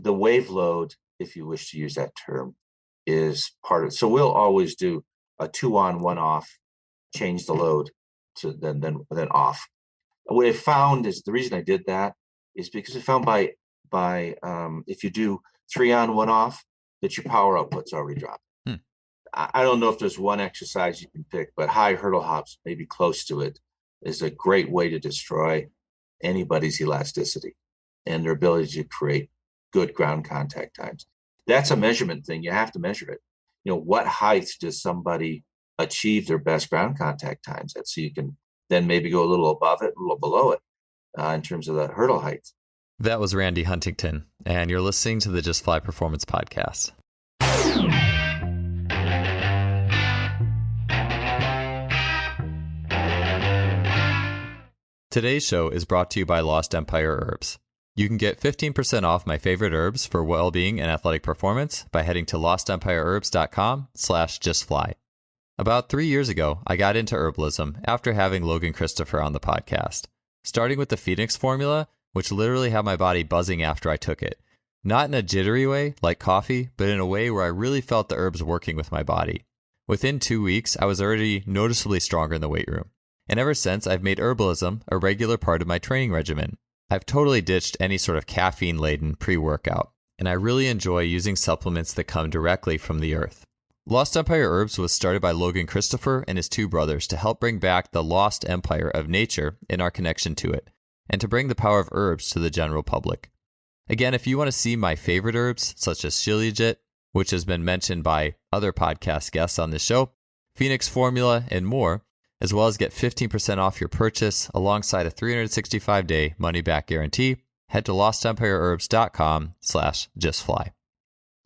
the wave load, if you wish to use that term, is part of it. So we'll always do a 2 on, 1 off, change the load to then off. What I found is the reason I did that is because I found by if you do 3 on, 1 off, that your power output's already dropped. I don't know if there's one exercise you can pick, but high hurdle hops, maybe close to it, is a great way to destroy anybody's elasticity and their ability to create good ground contact times. That's a measurement thing. You have to measure it. What heights does somebody achieve their best ground contact times at? So you can then maybe go a little above it, a little below it in terms of the hurdle heights. That was Randy Huntington, and you're listening to the Just Fly Performance Podcast. Today's show is brought to you by Lost Empire Herbs. You can get 15% off my favorite herbs for well-being and athletic performance by heading to lostempireherbs.com/justfly. About 3 years ago, I got into herbalism after having Logan Christopher on the podcast, starting with the Phoenix formula, which literally had my body buzzing after I took it. Not in a jittery way, like coffee, but in a way where I really felt the herbs working with my body. Within 2 weeks, I was already noticeably stronger in the weight room. And ever since, I've made herbalism a regular part of my training regimen. I've totally ditched any sort of caffeine-laden pre-workout, and I really enjoy using supplements that come directly from the earth. Lost Empire Herbs was started by Logan Christopher and his 2 brothers to help bring back the lost empire of nature and our connection to it, and to bring the power of herbs to the general public. Again, if you want to see my favorite herbs, such as Shilajit, which has been mentioned by other podcast guests on this show, Phoenix Formula, and more, as well as get 15% off your purchase alongside a 365-day money-back guarantee, head to lostempireherbs.com/justfly.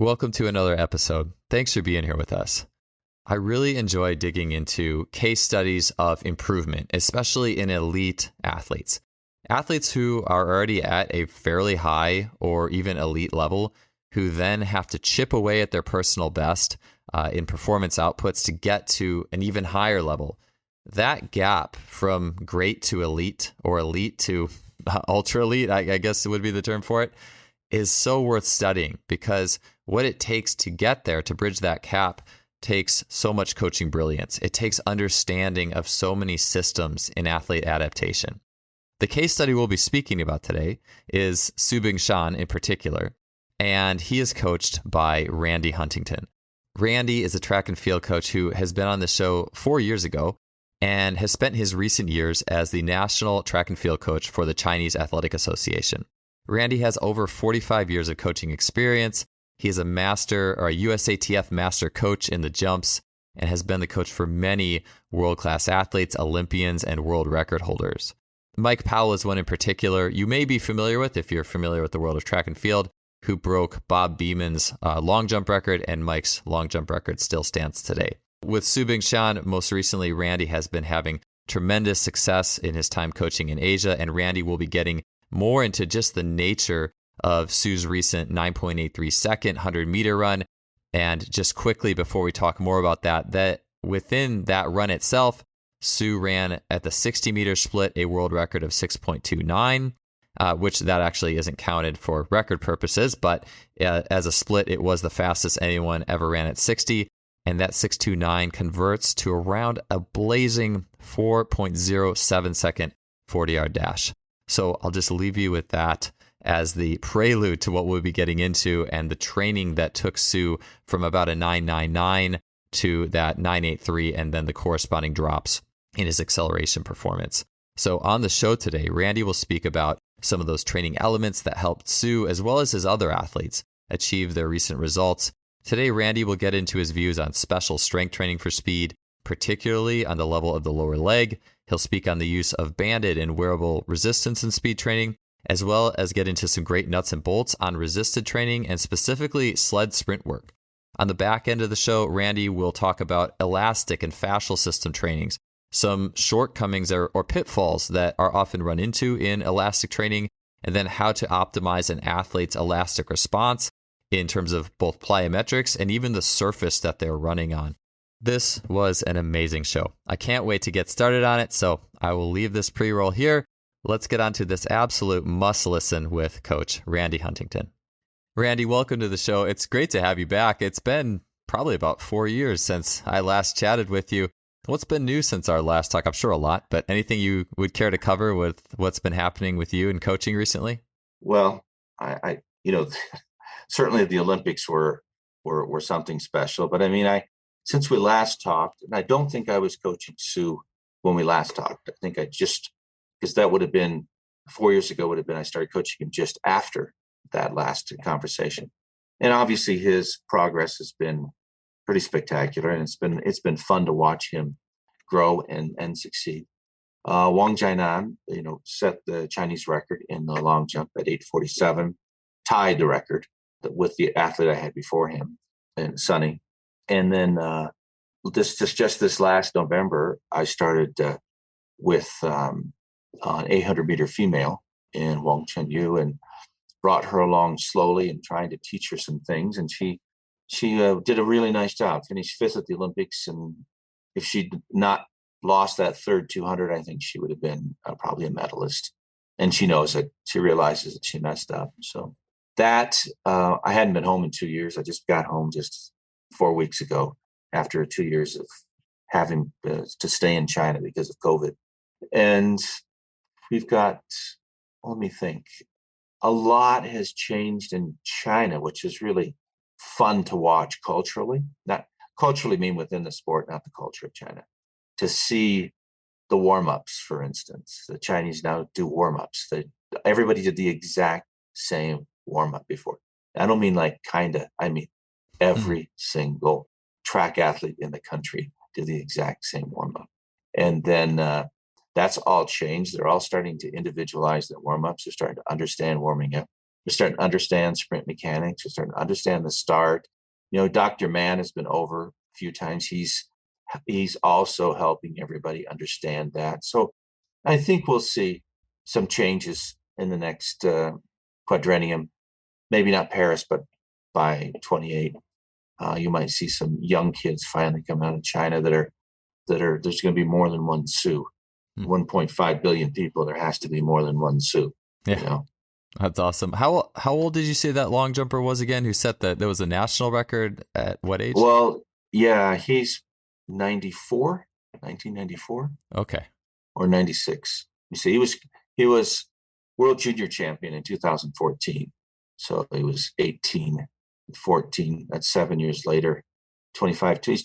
Welcome to another episode. Thanks for being here with us. I really enjoy digging into case studies of improvement, especially in elite athletes. Athletes who are already at a fairly high or even elite level, who then have to chip away at their personal best in performance outputs to get to an even higher level. That gap from great to elite, or elite to ultra elite, I guess would be the term for it, is so worth studying, because what it takes to get there, to bridge that gap, takes so much coaching brilliance. It takes understanding of so many systems in athlete adaptation. The case study we'll be speaking about today is Su Bingtian in particular, and he is coached by Randy Huntington. Randy is a track and field coach who has been on the show 4 years ago, and has spent his recent years as the national track and field coach for the Chinese Athletic Association. Randy has over 45 years of coaching experience. He is a USATF Master Coach in the jumps, and has been the coach for many world-class athletes, Olympians, and world record holders. Mike Powell is one in particular you may be familiar with if you're familiar with the world of track and field, who broke Bob Beeman's long jump record, and Mike's long jump record still stands today. With Su Bingtian, most recently, Randy has been having tremendous success in his time coaching in Asia, and Randy will be getting more into just the nature of Su's recent 9.83 second 100-meter run. And just quickly, before we talk more about that within that run itself, Su ran at the 60-meter split a world record of 6.29, which that actually isn't counted for record purposes, but as a split, it was the fastest anyone ever ran at 60. And that 6.29 converts to around a blazing 4.07 second 40-yard dash. So I'll just leave you with that as the prelude to what we'll be getting into, and the training that took Su from about a 9.99 to that 9.83, and then the corresponding drops in his acceleration performance. So on the show today, Randy will speak about some of those training elements that helped Su, as well as his other athletes, achieve their recent results. Today, Randy will get into his views on special strength training for speed, particularly on the level of the lower leg. He'll speak on the use of banded and wearable resistance and speed training, as well as get into some great nuts and bolts on resisted training and specifically sled sprint work. On the back end of the show, Randy will talk about elastic and fascial system trainings, some shortcomings or pitfalls that are often run into in elastic training, and then how to optimize an athlete's elastic response in terms of both plyometrics and even the surface that they're running on. This was an amazing show. I can't wait to get started on it, so I will leave this pre-roll here. Let's get on to this absolute must listen with Coach Randy Huntington. Randy, welcome to the show. It's great to have you back. It's been probably about 4 years since I last chatted with you. What's been new since our last talk? I'm sure a lot, but anything you would care to cover with what's been happening with you and coaching recently? Well, I certainly the Olympics were something special. But I mean, since we last talked, and I don't think I was coaching Sue when we last talked. I think I just because that would have been 4 years ago. Would have been I started coaching him just after that last conversation, and obviously his progress has been pretty spectacular, and it's been fun to watch him grow and succeed. Wang Jianan, set the Chinese record in the long jump at 8:47, tied the record with the athlete I had before him, and Sunny. And then just this last November, I started with an 800-meter female in Wang Chenyu and brought her along slowly and trying to teach her some things. And she did a really nice job, finished fifth at the Olympics. And if she'd not lost that third 200, I think she would have been probably a medalist. And she knows it. She realizes that she messed up. So that I hadn't been home in 2 years. I just got home just 4 weeks ago after 2 years of having to stay in China because of COVID. And we've got, let me think, a lot has changed in China, which is really fun to watch culturally. Not culturally, mean within the sport, not the culture of China. To see the warm-ups, for instance, the Chinese now do warm-ups. Everybody did the exact same warm-up before. I don't mean like kinda. I mean every single track athlete in the country did the exact same warm-up, and then that's all changed. They're all starting to individualize their warm-ups. They're starting to understand warming up. They're starting to understand sprint mechanics. They're starting to understand the start. Dr. Mann has been over a few times. He's also helping everybody understand that. So I think we'll see some changes in the next quadrennium. Maybe not Paris, but by 28, you might see some young kids finally come out of China that are there's going to be more than one Sue. 1.5 billion people, there has to be more than one Sue. Yeah. That's awesome. How old did you say that long jumper was again? Who set that? There was a national record at what age? Well, yeah, he's 1994. Okay. Or 96. You see, he was world junior champion in 2014. So he was 18, 14. That's 7 years later. 25. He's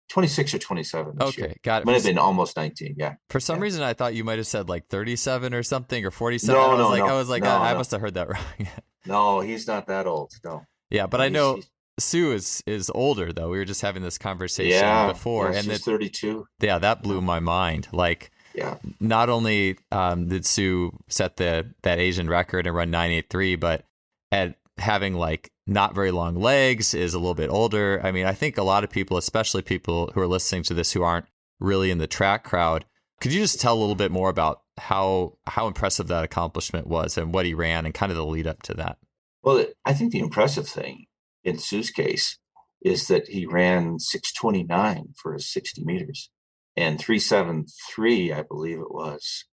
26 or 27 this year. Okay, got it. Might have been almost 19, yeah. For some reason, I thought you might have said like 37 or something, or 47. No, I was like, I must have heard that wrong. No, he's not that old, no. Yeah, but I know Sue is older, though. We were just having this conversation before. Yeah, she's 32. Yeah, that blew my mind. Like, not only did Sue set that Asian record and run 9.83, but at having like not very long legs, is a little bit older. I mean, I think a lot of people, especially people who are listening to this who aren't really in the track crowd, could you just tell a little bit more about how impressive that accomplishment was and what he ran and kind of the lead up to that? Well, I think the impressive thing in Sue's case is that he ran 6:29 for his 60 meters and 3:73, I believe it was,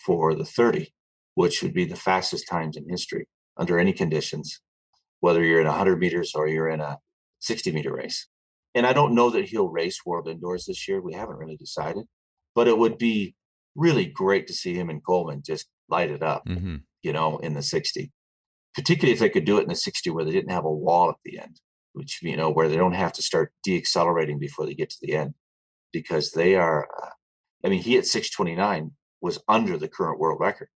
for the 30, which would be the fastest times in history under any conditions, whether you're in 100 meters or you're in a 60-meter race. And I don't know that he'll race World Indoors this year. We haven't really decided, but it would be really great to see him and Coleman just light it up, in the 60. Particularly if they could do it in the 60 where they didn't have a wall at the end, which, where they don't have to start deaccelerating before they get to the end, because they are, he at 6:29 was under the current world record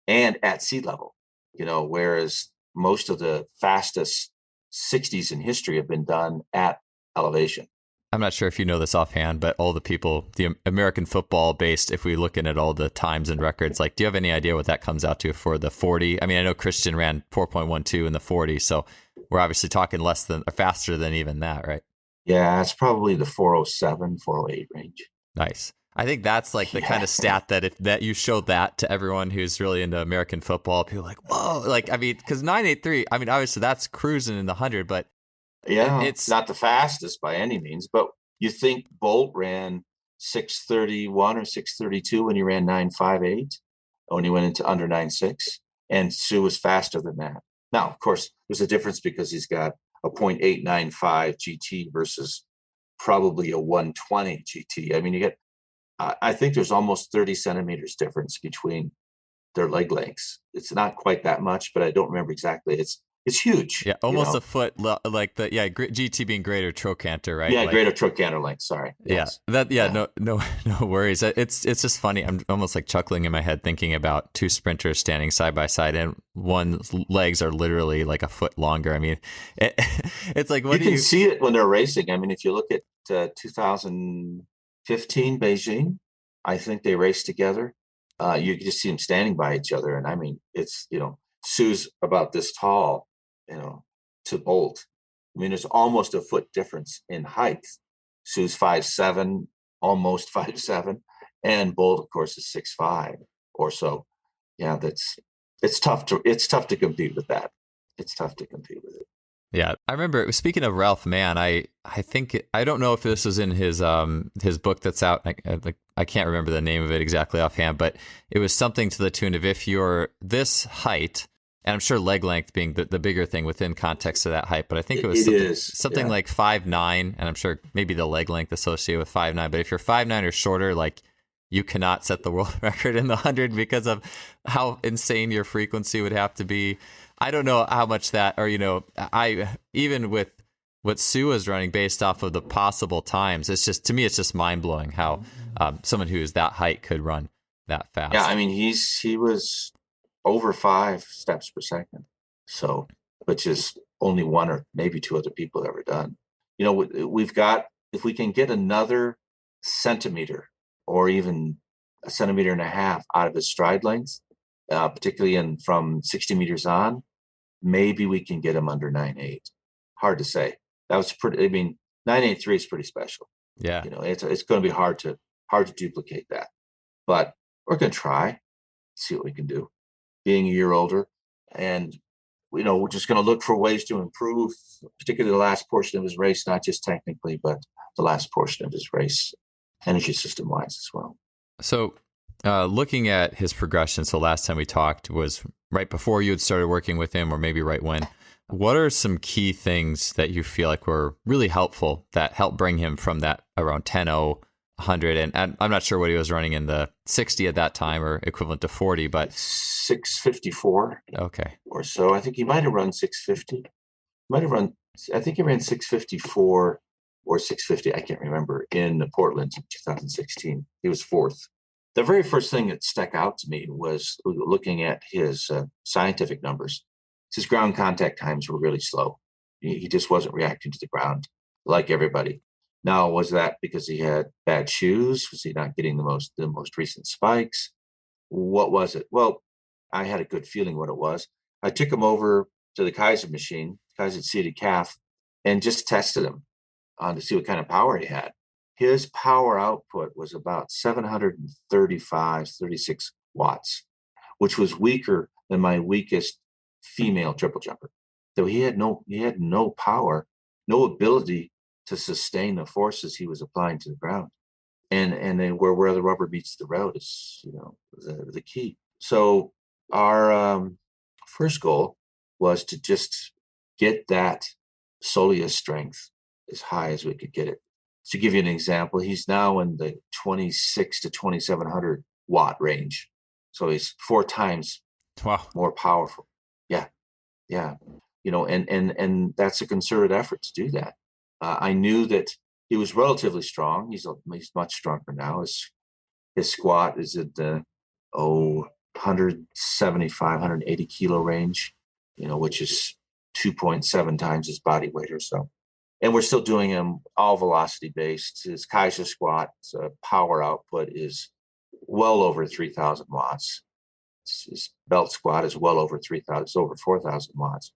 and at sea level, whereas most of the fastest 60s in history have been done at elevation. I'm not sure if you know this offhand, but all the people, the American football based, if we're looking at all the times and records, like, do you have any idea what that comes out to for the 40? I mean, I know Christian ran 4.12 in the 40, so we're obviously talking faster than even that, right? Yeah, it's probably the 407, 408 range. Nice. I think that's like the kind of stat that if that you show that to everyone who's really into American football, people are like, whoa, because 9.83, obviously that's cruising in the 100, but it's not the fastest by any means, but you think Bolt ran 6:31 or 6:32 when he ran 9.58 when he went into under 9.6, and Sue was faster than that. Now, of course, there's a difference because he's got a 0.895 GT versus probably a 120 GT. I mean, I think there's almost 30 centimeters difference between their leg lengths. It's not quite that much, but I don't remember exactly. It's huge. Yeah, almost a foot, like GT being greater trochanter, right? Yeah, Like, greater trochanter length. Sorry. Yeah, Yes. no worries. It's just funny. I'm almost like chuckling in my head thinking about two sprinters standing side by side, and one's legs are literally like a foot longer. I mean, it's like you can see it when they're racing. I mean, if you look at 2015 Beijing, I think they raced together. You can just see them standing by each other, and I mean, it's Su's about this tall, to Bolt. I mean, there's almost a foot difference in height. Su's 5'7", almost 5'7", and Bolt, of course, is 6'5" or so. Yeah, it's tough to compete with that. It's tough to compete with it. Yeah, I remember. Speaking of Ralph Mann, I think I don't know if this was in his book that's out. I can't remember the name of it exactly offhand, but it was something to the tune of, if you're this height, and I'm sure leg length being the bigger thing within context of that height, but I think it was something like 5'9", and I'm sure maybe the leg length associated with 5'9", but if you're 5'9" or shorter, like, you cannot set the world record in the 100 because of how insane your frequency would have to be. I don't know how much that, or, I, even with what Su was running based off of the possible times, it's just, to me, it's just mind blowing how someone who is that height could run that fast. Yeah. I mean, he was over 5 steps per second. So, which is only one or maybe two other people have ever done. We've got, if we can get another centimeter or even a centimeter and a half out of his stride length, particularly from 60 meters on, maybe we can get him under 9.8. Hard to say. That was pretty. I mean, 9.83 is pretty special. Yeah. It's going to be hard to duplicate that, but we're going to try, see what we can do. Being a year older, and we're just going to look for ways to improve, particularly the last portion of his race, not just technically, but the last portion of his race, energy system wise as well. So, looking at his progression, so last time we talked was right before you had started working with him, or maybe right when. What are some key things that you feel like were really helpful that helped bring him from that around 10.0, 100, and I'm not sure what he was running in the 60 at that time, or equivalent to 40, but 654. Okay. Or so. I think he might have run 650. I think he ran 654 or 650. I can't remember, in Portland in 2016. He was fourth. The very first thing that stuck out to me was looking at his scientific numbers. His ground contact times were really slow. He just wasn't reacting to the ground like everybody. Now, was that because he had bad shoes? Was he not getting the most recent spikes? What was it? Well, I had a good feeling what it was. I took him over to the Kaiser machine, Kaiser seated calf, and just tested him to see what kind of power he had. His power output was about 735, 36 watts, which was weaker than my weakest female triple jumper. So he had no power, no ability to sustain the forces he was applying to the ground. And then where the rubber meets the road is, the key. So our first goal was to just get that soleus strength as high as we could get it. To give you an example, he's now in the 26 to 2700 watt range. So he's 4 times more powerful. Yeah. And that's a concerted effort to do that. I knew that he was relatively strong. He's much stronger now. His squat is at the 175, 180 kilo range, which is 2.7 times his body weight or so. And we're still doing him all velocity based. His Kaiser squat power output is well over 3,000 watts. His belt squat is well over 3,000. It's over 4,000 watts.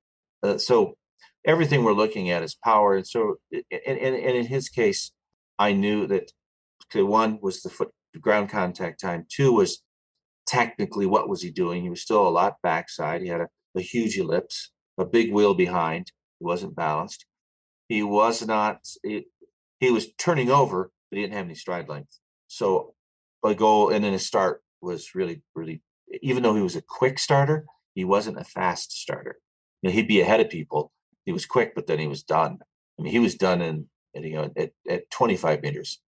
So everything we're looking at is power. And so, and in his case, I knew that one was the ground contact time. 2 was technically what was he doing. He was still a lot backside. He had a huge ellipse, a big wheel behind. He wasn't balanced. He was turning over, but he didn't have any stride length. So my goal, and then his start was really, really, even though he was a quick starter, he wasn't a fast starter. he'd be ahead of people. He was quick, but then he was done. I mean, he was done at 25 meters.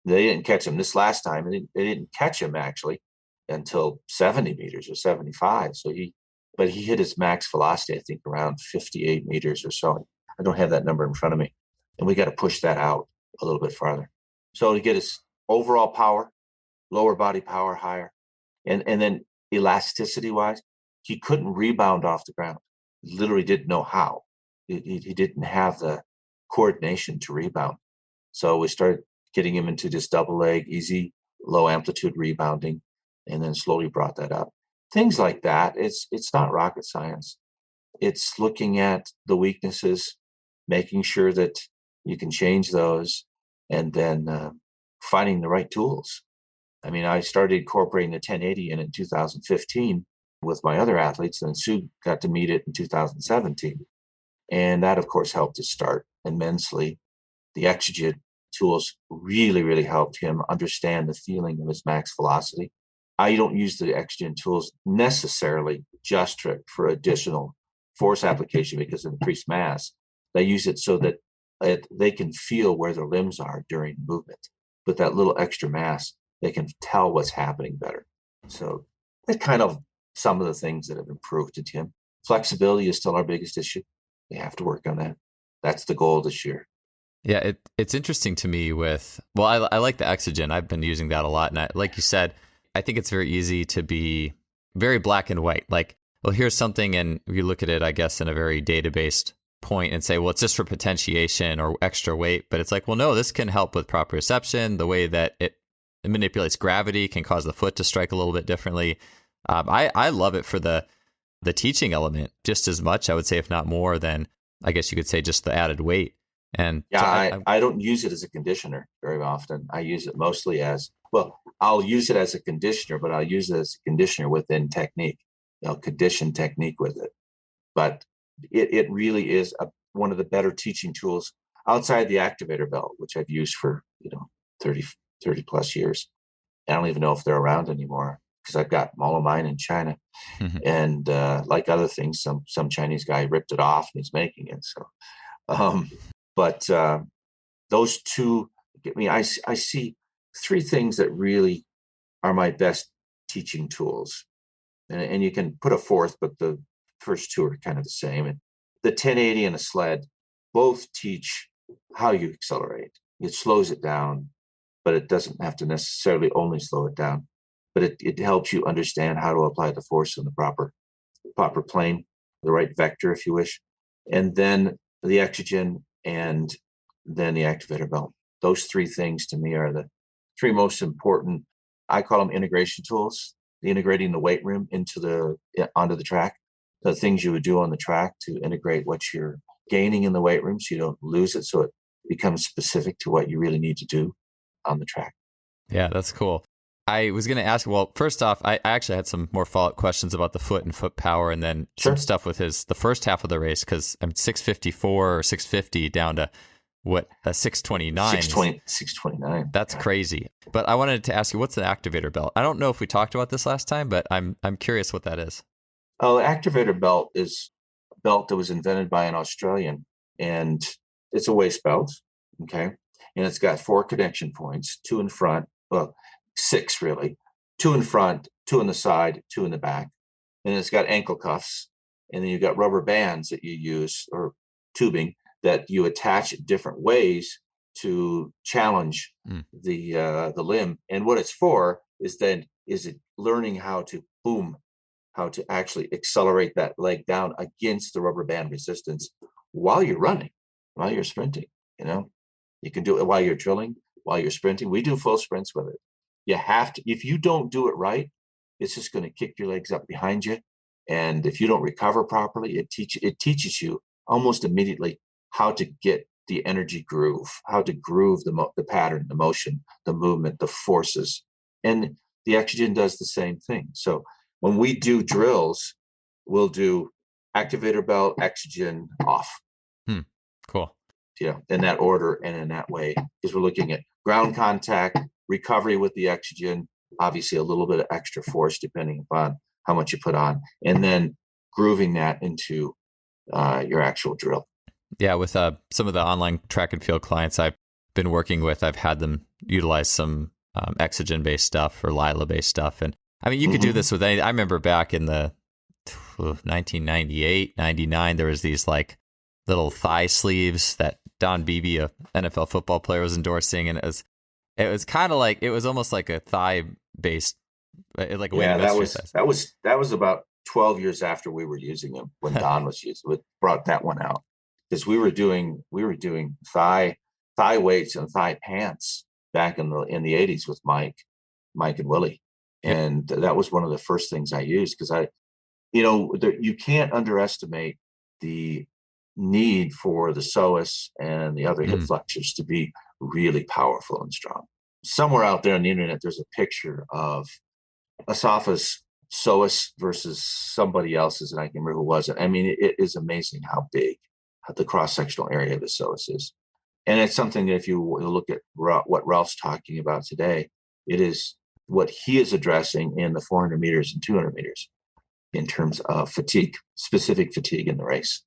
They didn't catch him this last time. They didn't catch him actually until 70 meters or 75. But he hit his max velocity, I think, around 58 meters or so. I don't have that number in front of me. And we got to push that out a little bit farther. So to get his overall power, lower body power higher, and then elasticity wise, he couldn't rebound off the ground. He literally didn't know how. He didn't have the coordination to rebound. So we started getting him into just double leg, easy, low amplitude rebounding, and then slowly brought that up. Things like that. It's not rocket science. It's looking at the weaknesses, making sure that you can change those, and then finding the right tools. I mean, I started incorporating the 1080 in 2015 with my other athletes, and Sue got to meet it in 2017. And that, of course, helped us start immensely. The Exogen tools really, really helped him understand the feeling of his max velocity. I don't use the Exogen tools necessarily just for additional force application because of increased mass. They use it so that they can feel where their limbs are during movement. With that little extra mass, they can tell what's happening better. So that's kind of some of the things that have improved in him. Flexibility is still our biggest issue. We have to work on that. That's the goal this year. Yeah, it's interesting to me I like the Exogen. I've been using that a lot. And like you said, I think it's very easy to be very black and white. Like, well, here's something, and you look at it, I guess, in a very data-based point and say, well, it's just for potentiation or extra weight. But it's like, well, no, this can help with proprioception. The way that it manipulates gravity can cause the foot to strike a little bit differently. I love it for the teaching element just as much, I would say, if not more than, I guess you could say, just the added weight. And yeah, so I don't use it as a conditioner very often. I use it mostly I'll use it as a conditioner, but I'll use it as a conditioner within technique. Condition technique with it. But it really is one of the better teaching tools outside the activator belt, which I've used for 30 plus years. I don't even know if they're around anymore because I've got all of mine in China. Mm-hmm. And like other things, some Chinese guy ripped it off and he's making it. So, but those two, I see three things that really are my best teaching tools. And you can put a fourth, but the first two are kind of the same. And the 1080 and a sled both teach how you accelerate. It slows it down, but it doesn't have to necessarily only slow it down. But it helps you understand how to apply the force in the proper plane, the right vector, if you wish. And then the Exogen and then the activator belt. Those three things to me are the three most important. I call them integration tools. Integrating the weight room onto the track, the things you would do on the track to integrate what you're gaining in the weight room so you don't lose it, so it becomes specific to what you really need to do on the track. Yeah, that's cool. I was going to ask, well, first off, I actually had some more follow-up questions about the foot and foot power, and then some stuff with the first half of the race, because I'm 654 or 650 down to what, 629? 629. That's crazy. But I wanted to ask you, what's the activator belt? I don't know if we talked about this last time, but I'm curious what that is. Oh, the activator belt is a belt that was invented by an Australian, and it's a waist belt, okay? And it's got 4 connection points, 2 in front, 6 really, 2 in front, 2 in the side, 2 in the back. And it's got ankle cuffs, and then you've got rubber bands that you use, or tubing, that you attach different ways to challenge the limb. And what it's for is it learning how to actually accelerate that leg down against the rubber band resistance while you're running, while you're sprinting. You can do it while you're drilling, while you're sprinting. We do full sprints with it. You have to. If you don't do it right, it's just going to kick your legs up behind you. And if you don't recover properly, it teaches you almost immediately how to get the energy groove, how to groove the pattern, the motion, the movement, the forces. And the Exogen does the same thing. So when we do drills, we'll do activator belt, Exogen, off. Cool. In that order and in that way, because we're looking at ground contact, recovery with the Exogen, obviously a little bit of extra force depending upon how much you put on, and then grooving that into your actual drill. Yeah, with some of the online track and field clients I've been working with, I've had them utilize some Exogen-based stuff or Lila-based stuff. And I mean, you could do this with any. I remember back in the 1998, 99, there was these like little thigh sleeves that Don Beebe, a NFL football player, was endorsing, and it was kind of like, it was almost like a thigh-based, like a way to that was about 12 years after we were using them, when Don was using it, brought that one out, because we were doing thigh weights and thigh pants back in the 80s with Mike and Willie. And that was one of the first things I used, because you can't underestimate the need for the psoas and the other hip flexors to be really powerful and strong. Somewhere out there on the internet, there's a picture of Asafa's psoas versus somebody else's, and I can remember who was it. I mean, it is amazing how big the cross-sectional area of the psoas is. And it's something that if you look at what Ralph's talking about today, it is what he is addressing in the 400 meters and 200 meters in terms of specific fatigue in the race.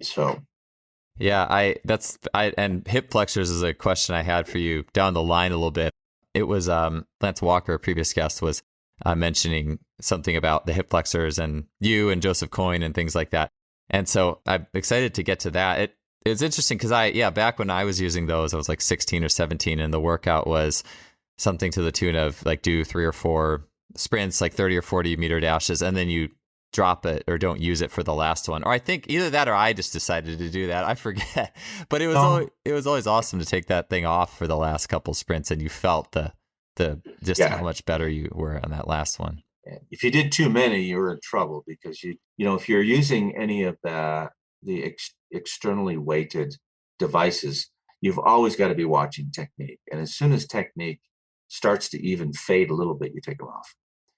So, yeah, and hip flexors is a question I had for you down the line a little bit. It was Lance Walker, a previous guest, was mentioning something about the hip flexors and you and Joseph Coyne and things like that. And so I'm excited to get to that. It's interesting because back when I was using those, I was like 16 or 17, and the workout was something to the tune of like do 3 or 4 sprints, like 30 or 40 meter dashes, and then you drop it or don't use it for the last one. Or I think either that or I just decided to do that. I forget. But it was always awesome to take that thing off for the last couple sprints, and you felt how much better you were on that last one. If you did too many, you were in trouble, because if you're using any of the externally weighted devices, you've always got to be watching technique. And as soon as technique starts to even fade a little bit, you take them off.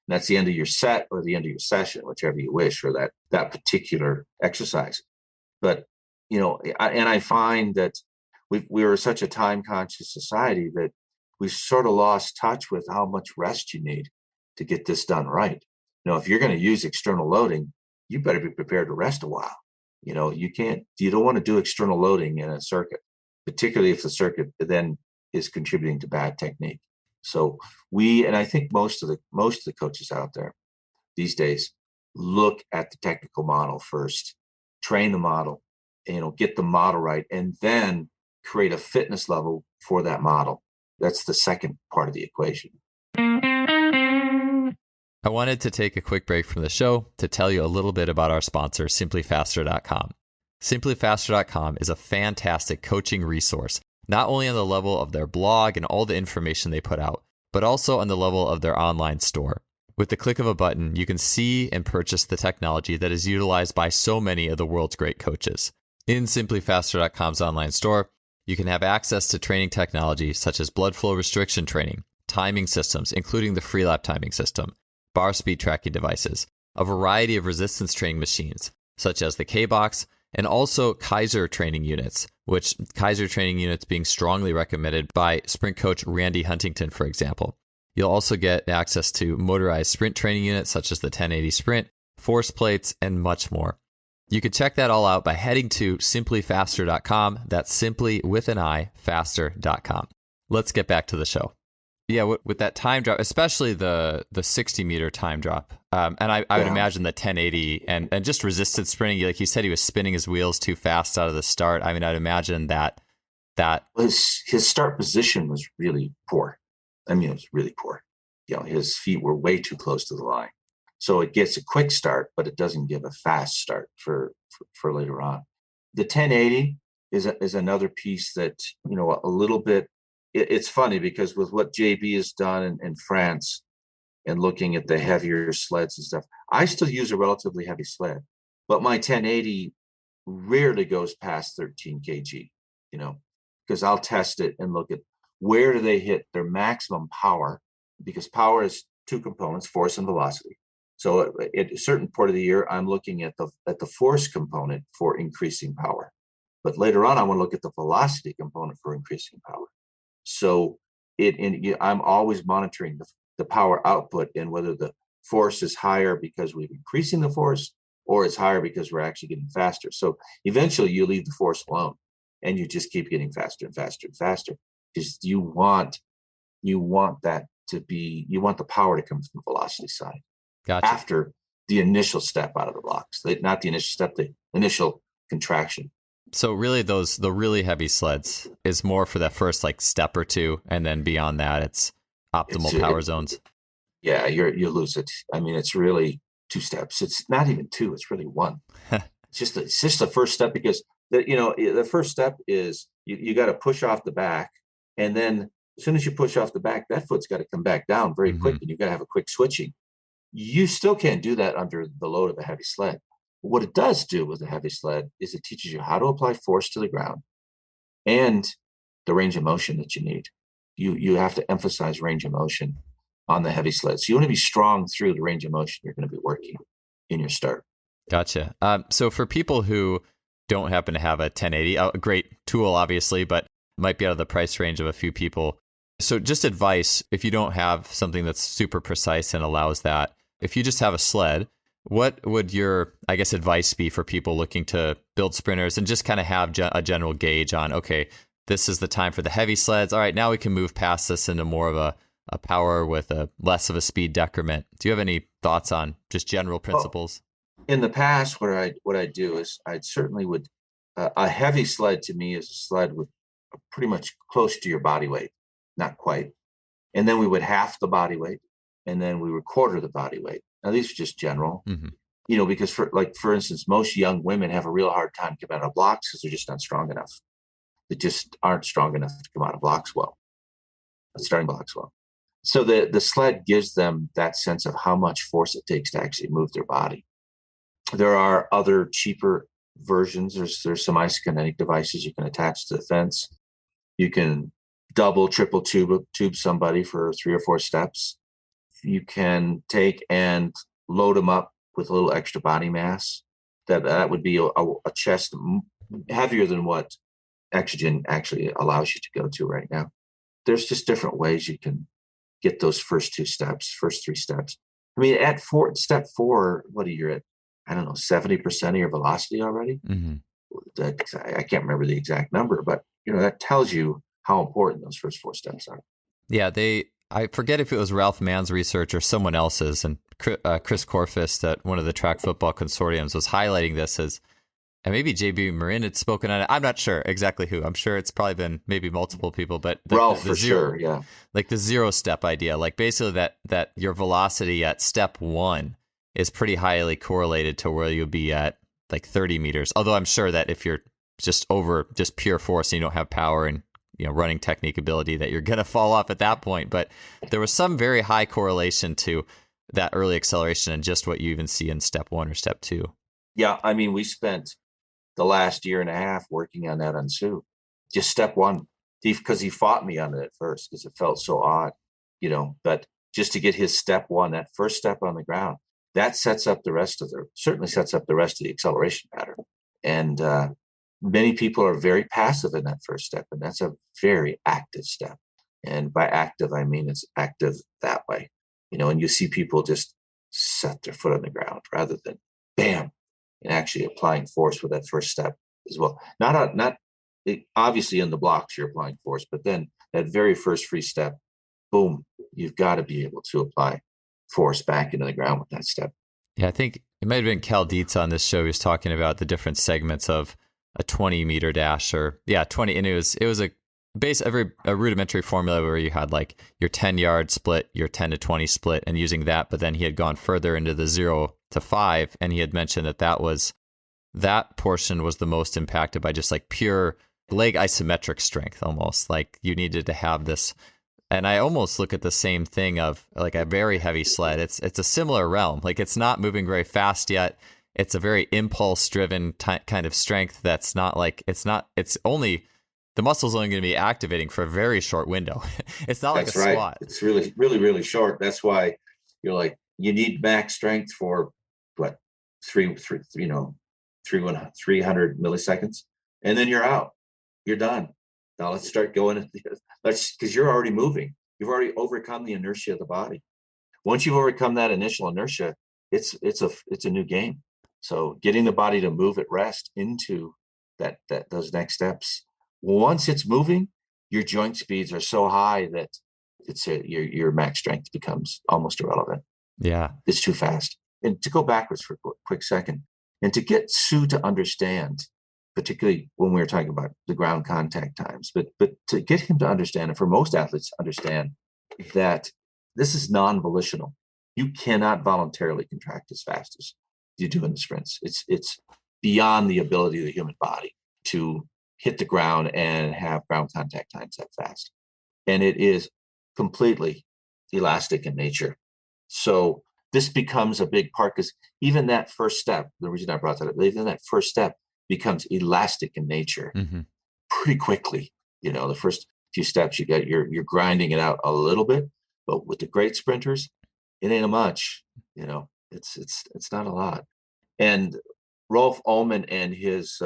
And that's the end of your set or the end of your session, whichever you wish, or that particular exercise. But I find that we are such a time conscious society that we sort of lost touch with how much rest you need to get this done right. If you're going to use external loading, you better be prepared to rest a while. You don't want to do external loading in a circuit, particularly if the circuit then is contributing to bad technique. So and I think most of the coaches out there these days look at the technical model first, train the model, get the model right, and then create a fitness level for that model. That's the second part of the equation. I wanted to take a quick break from the show to tell you a little bit about our sponsor, simplyfaster.com. Simplyfaster.com is a fantastic coaching resource, not only on the level of their blog and all the information they put out, but also on the level of their online store. With the click of a button, you can see and purchase the technology that is utilized by so many of the world's great coaches. In simplyfaster.com's online store, you can have access to training technology such as blood flow restriction training, timing systems, including the Freelap timing system, bar speed tracking devices, a variety of resistance training machines, such as the K-Box, and also Kaiser training units, which Kaiser training units being strongly recommended by sprint coach Randy Huntington, for example. You'll also get access to motorized sprint training units, such as the 1080 Sprint, force plates, and much more. You can check that all out by heading to simplyfaster.com. That's simply with an I, faster.com. Let's get back to the show. Yeah, with that time drop, especially the 60 meter time drop, and I would imagine the 1080 and just resistance sprinting. Like you said, he was spinning his wheels too fast out of the start. I mean, I'd imagine that his start position was really poor. I mean, it was really poor. His feet were way too close to the line, so it gets a quick start, but it doesn't give a fast start for later on. The 1080 is another piece that a little bit. It's funny because with what JB has done in France and looking at the heavier sleds and stuff, I still use a relatively heavy sled, but my 1080 rarely goes past 13 kg, because I'll test it and look at where do they hit their maximum power, because power is 2 components, force and velocity. So at a certain part of the year, I'm looking at the force component for increasing power, but later on, I want to look at the velocity component for increasing power. So I'm always monitoring the power output and whether the force is higher because we're increasing the force or it's higher because we're actually getting faster. So eventually you leave the force alone and you just keep getting faster and faster and faster, because you want that to be, you want the power to come from the velocity side. Gotcha. After the initial step out of the blocks, not the initial step, the initial contraction. So really the really heavy sleds is more for that first like step or two, and then beyond that it's optimal power zones. Yeah, you lose it. I mean, it's really 2 steps. It's not even 2, it's really 1. It's just the first step, because the first step is you got to push off the back, and then as soon as you push off the back, that foot's got to come back down very quick, and you've got to have a quick switching. You still can't do that under the load of a heavy sled. What it does do with a heavy sled is it teaches you how to apply force to the ground and the range of motion that you need. You have to emphasize range of motion on the heavy sled. So you want to be strong through the range of motion you're going to be working in your start. Gotcha. So for people who don't happen to have a 1080, a great tool, obviously, but might be out of the price range of a few people. So just advice, if you don't have something that's super precise and allows that, if you just have a sled, what would your, I guess, advice be for people looking to build sprinters and just kind of have a general gauge on, okay, this is the time for the heavy sleds. All right, now we can move past this into more of a power with a less of a speed decrement. Do you have any thoughts on just general principles? In the past, what I do is I'd certainly would, a heavy sled to me is a sled with pretty much close to your body weight, not quite. And then we would half the body weight, and then we would quarter the body weight. Now these are just general, because for instance, most young women have a real hard time coming out of blocks because they're just not strong enough. They just aren't strong enough to come out of blocks well, starting blocks well. So the sled gives them that sense of how much force it takes to actually move their body. There are other cheaper versions. There's some isokinetic devices you can attach to the fence. You can double, triple tube somebody for 3 or 4 steps. You can take and load them up with a little extra body mass. That would be a chest heavier than what Exogen actually allows you to go to right now. There's just different ways you can get those first 3 steps. I mean, at step 4, what are you at? I don't know, 70% of your velocity already. I can't remember the exact number, but that tells you how important those first 4 steps are. Yeah, I forget if it was Ralph Mann's research or someone else's, and Chris Corfist at one of the track football consortiums was highlighting this as, and maybe JB Marin had spoken on it. I'm not sure exactly who. I'm sure it's probably been maybe multiple people, but Ralph for sure, yeah. Like the 0 step idea, like basically that your velocity at step 1 is pretty highly correlated to where you'll be at like 30 meters. Although I'm sure that if you're just over just pure force and you don't have power and running technique ability, that you're going to fall off at that point. But there was some very high correlation to that early acceleration and just what you even see in step 1 or step 2. Yeah, I mean, we spent the last year and a half working on that on Su. Just step 1, because he fought me on it at first because it felt so odd, but just to get his step 1, that first step on the ground, that certainly sets up the rest of the acceleration pattern. And many people are very passive in that first step, and that's a very active step. And by active, I mean it's active that way, and you see people just set their foot on the ground rather than bam, and actually applying force with that first step as well. Obviously in the blocks you're applying force, but then that very first free step, boom, you've got to be able to apply force back into the ground with that step. Yeah, I think it might have been Cal Dietz on this show. He was talking about the different segments of a 20-meter dash, 20, and it was a rudimentary formula where you had like your 10-yard split, your 10 to 20 split, and using that. But then he had gone further into the 0 to 5, and he had mentioned that portion was the most impacted by just like pure leg isometric strength, almost like you needed to have this. And I almost look at the same thing of like a very heavy sled. It's a similar realm. Like it's not moving very fast yet. It's a very impulse driven kind of strength. That's not like, it's only, the muscle's only going to be activating for a very short window. It's not like a squat. It's really, really, really short. That's why you're like, you need max strength for what, 300 milliseconds. And then you're out, you're done. Now let's start going. Because you're already moving. You've already overcome the inertia of the body. Once you've overcome that initial inertia, it's a new game. So getting the body to move at rest into those next steps. Once it's moving, your joint speeds are so high that your max strength becomes almost irrelevant. Yeah. It's too fast. And to go backwards for a quick second, and to get Sue to understand, particularly when we were talking about the ground contact times, but to get him to understand, and for most athletes to understand, that this is non-volitional. You cannot voluntarily contract as fast as you do in the sprints. It's beyond the ability of the human body to hit the ground and have ground contact times that fast. And it is completely elastic in nature. So this becomes a big part, because even that first step, the reason I brought that up, even that first step becomes elastic in nature pretty quickly. The first few steps you're grinding it out a little bit, but with the great sprinters, it ain't a much. It's not a lot. And Rolf Ullmann and his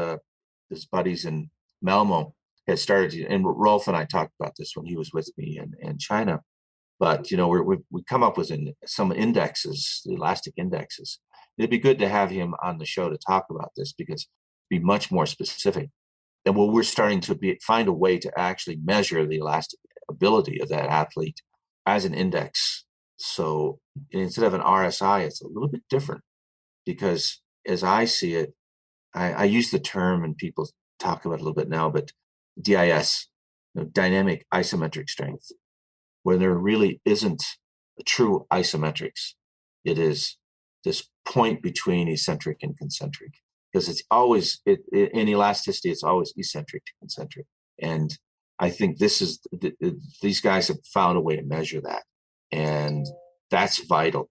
buddies in Malmo had started, and Rolf and I talked about this when he was with me in China. But we come up with some indexes, the elastic indexes. It'd be good to have him on the show to talk about this, because it'd be much more specific. And we're starting to find a way to actually measure the elastic ability of that athlete as an index. So instead of an RSI, it's a little bit different, because as I see it, I use the term, and people talk about it a little bit now, but DIS, dynamic isometric strength, where there really isn't a true isometrics. It is this point between eccentric and concentric, because it's always in elasticity, it's always eccentric to concentric. And I think these guys have found a way to measure that, and that's vital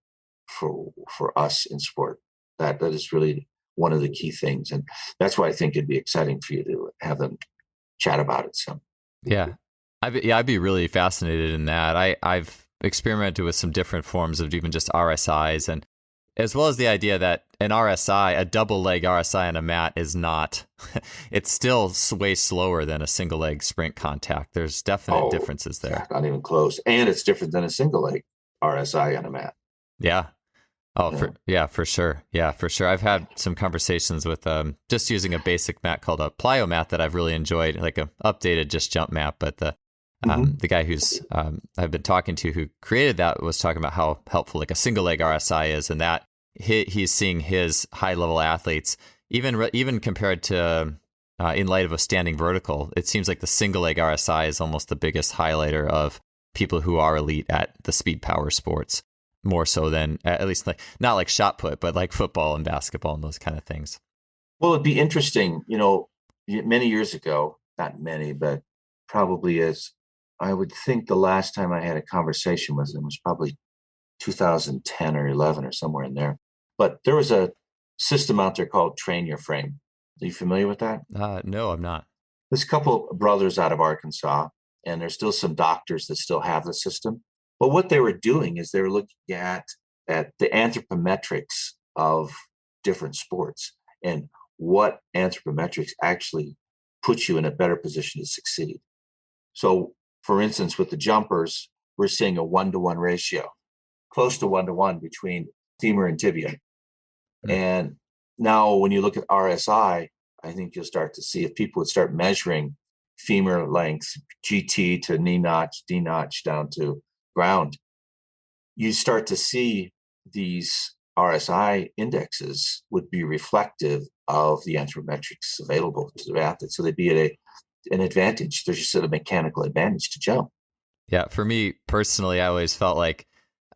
for us in sport. That is really one of the key things, and that's why I think it'd be exciting for you to have them chat about it. So yeah, I'd be really fascinated in that. I've experimented with some different forms of even just RSIs, and as well as the idea that an RSI, a double leg RSI on a mat, is not, it's still way slower than a single leg sprint contact. There's definite differences there. Not even close. And it's different than a single leg RSI on a mat. Yeah. Oh, for sure. Yeah, for sure. I've had some conversations with just using a basic mat called a plyomat that I've really enjoyed, like a updated just jump mat. But the guy who's I've been talking to who created that was talking about how helpful like a single leg RSI is, and that he's seeing his high level athletes even compared to in light of a standing vertical. It seems like the single leg RSI is almost the biggest highlighter of people who are elite at the speed power sports, more so than at least like not like shot put, but like football and basketball and those kind of things. Well, it'd be interesting, many years ago, not many, but probably I would think the last time I had a conversation with him was probably 2010 or 11 or somewhere in there. But there was a system out there called Train Your Frame. Are you familiar with that? No, I'm not. There's a couple of brothers out of Arkansas, and there's still some doctors that still have the system. But what they were doing is they were looking at the anthropometrics of different sports, and what anthropometrics actually puts you in a better position to succeed. So, for instance, with the jumpers, we're seeing a 1-to-1 ratio, close to 1-to-1 between femur and tibia. And now when you look at RSI, I think you'll start to see, if people would start measuring femur length, GT to knee notch, D notch down to ground, you start to see these RSI indexes would be reflective of the anthropometrics available to the athlete. So they'd be at an advantage. There's just a mechanical advantage to jump. Yeah, for me personally, I always felt like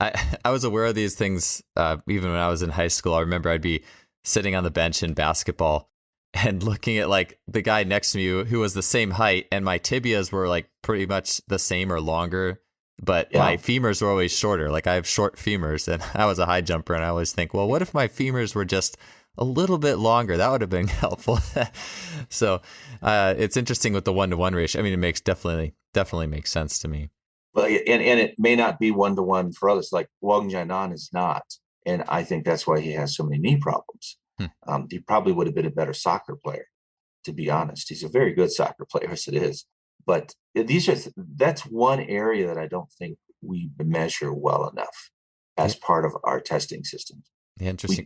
I was aware of these things even when I was in high school. I remember I'd be sitting on the bench in basketball and looking at like the guy next to me who was the same height, and my tibias were like pretty much the same or longer, but my femurs were always shorter. Like I have short femurs, and I was a high jumper, and I always think, well, what if my femurs were just a little bit longer? That would have been helpful. So it's interesting with the 1-to-1 ratio. I mean, it makes definitely makes sense to me. Well, and it may not be 1-to-1 for others. Like Wang Jianan is not, and I think that's why he has so many knee problems. He probably would have been a better soccer player, to be honest. He's a very good soccer player as it is. But that's one area that I don't think we measure well enough as part of our testing systems. Interesting.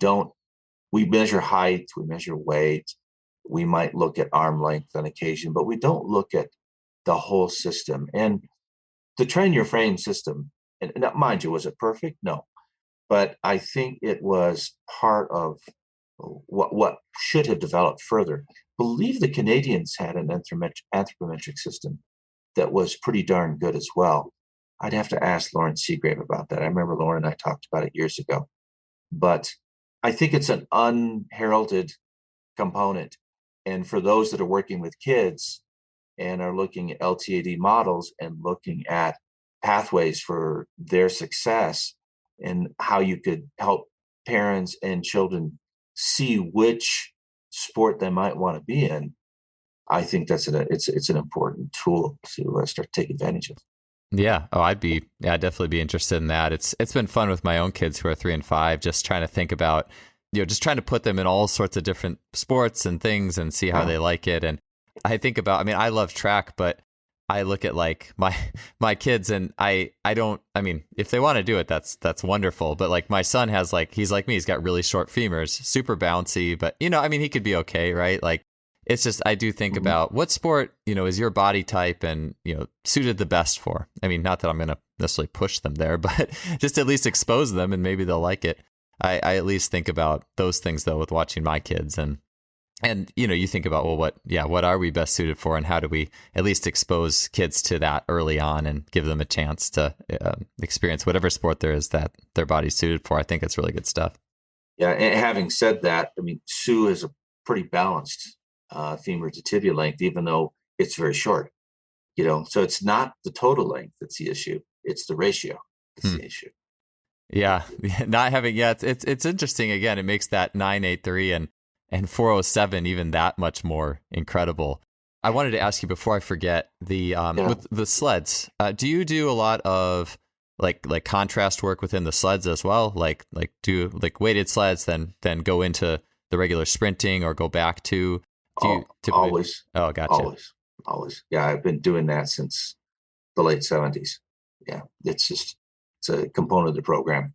we measure height, we measure weight, we might look at arm length on occasion, but we don't look at the whole system. And the train your frame system, and mind you, was it perfect? No, but I think it was part of what should have developed further. I believe the Canadians had an anthropometric system that was pretty darn good as well. I'd have to ask Lauren Seagrave about that. I remember Lauren and I talked about it years ago, but I think it's an unheralded component. And for those that are working with kids and are looking at LTAD models and looking at pathways for their success and how you could help parents and children see which sport they might want to be in, I think it's an important tool to start to take advantage of. Yeah. Oh, I'd definitely be interested in that. It's been fun with my own kids who are 3 and 5, just trying to think about, just trying to put them in all sorts of different sports and things and see how they like it. And I think about, I mean, I love track, but I look at like my kids and I mean, if they want to do it, that's wonderful. But like my son has he's like me, he's got really short femurs, super bouncy, but I mean, he could be okay, right? Like, it's just, I do think about what sport, is your body type and, suited the best for. I mean, not that I'm going to necessarily push them there, but just at least expose them and maybe they'll like it. I at least think about those things though with watching my kids and you think about, well, what are we best suited for and how do we at least expose kids to that early on and give them a chance to experience whatever sport there is that their body's suited for. I think it's really good stuff. Yeah. And having said that, I mean, Sue is a pretty balanced femur to tibia length, even though it's very short, so it's not the total length that's the issue. It's the ratio that's the issue. Yeah. Not having, it's interesting. Again, it makes that 983 and 407 even that much more incredible. I wanted to ask you before I forget with the sleds, do you do a lot of like contrast work within the sleds as well? Like do weighted sleds, then go into the regular sprinting or go back to always. Oh, gotcha. Always. Yeah. I've been doing that since the late 70s. Yeah. It's a component of the program.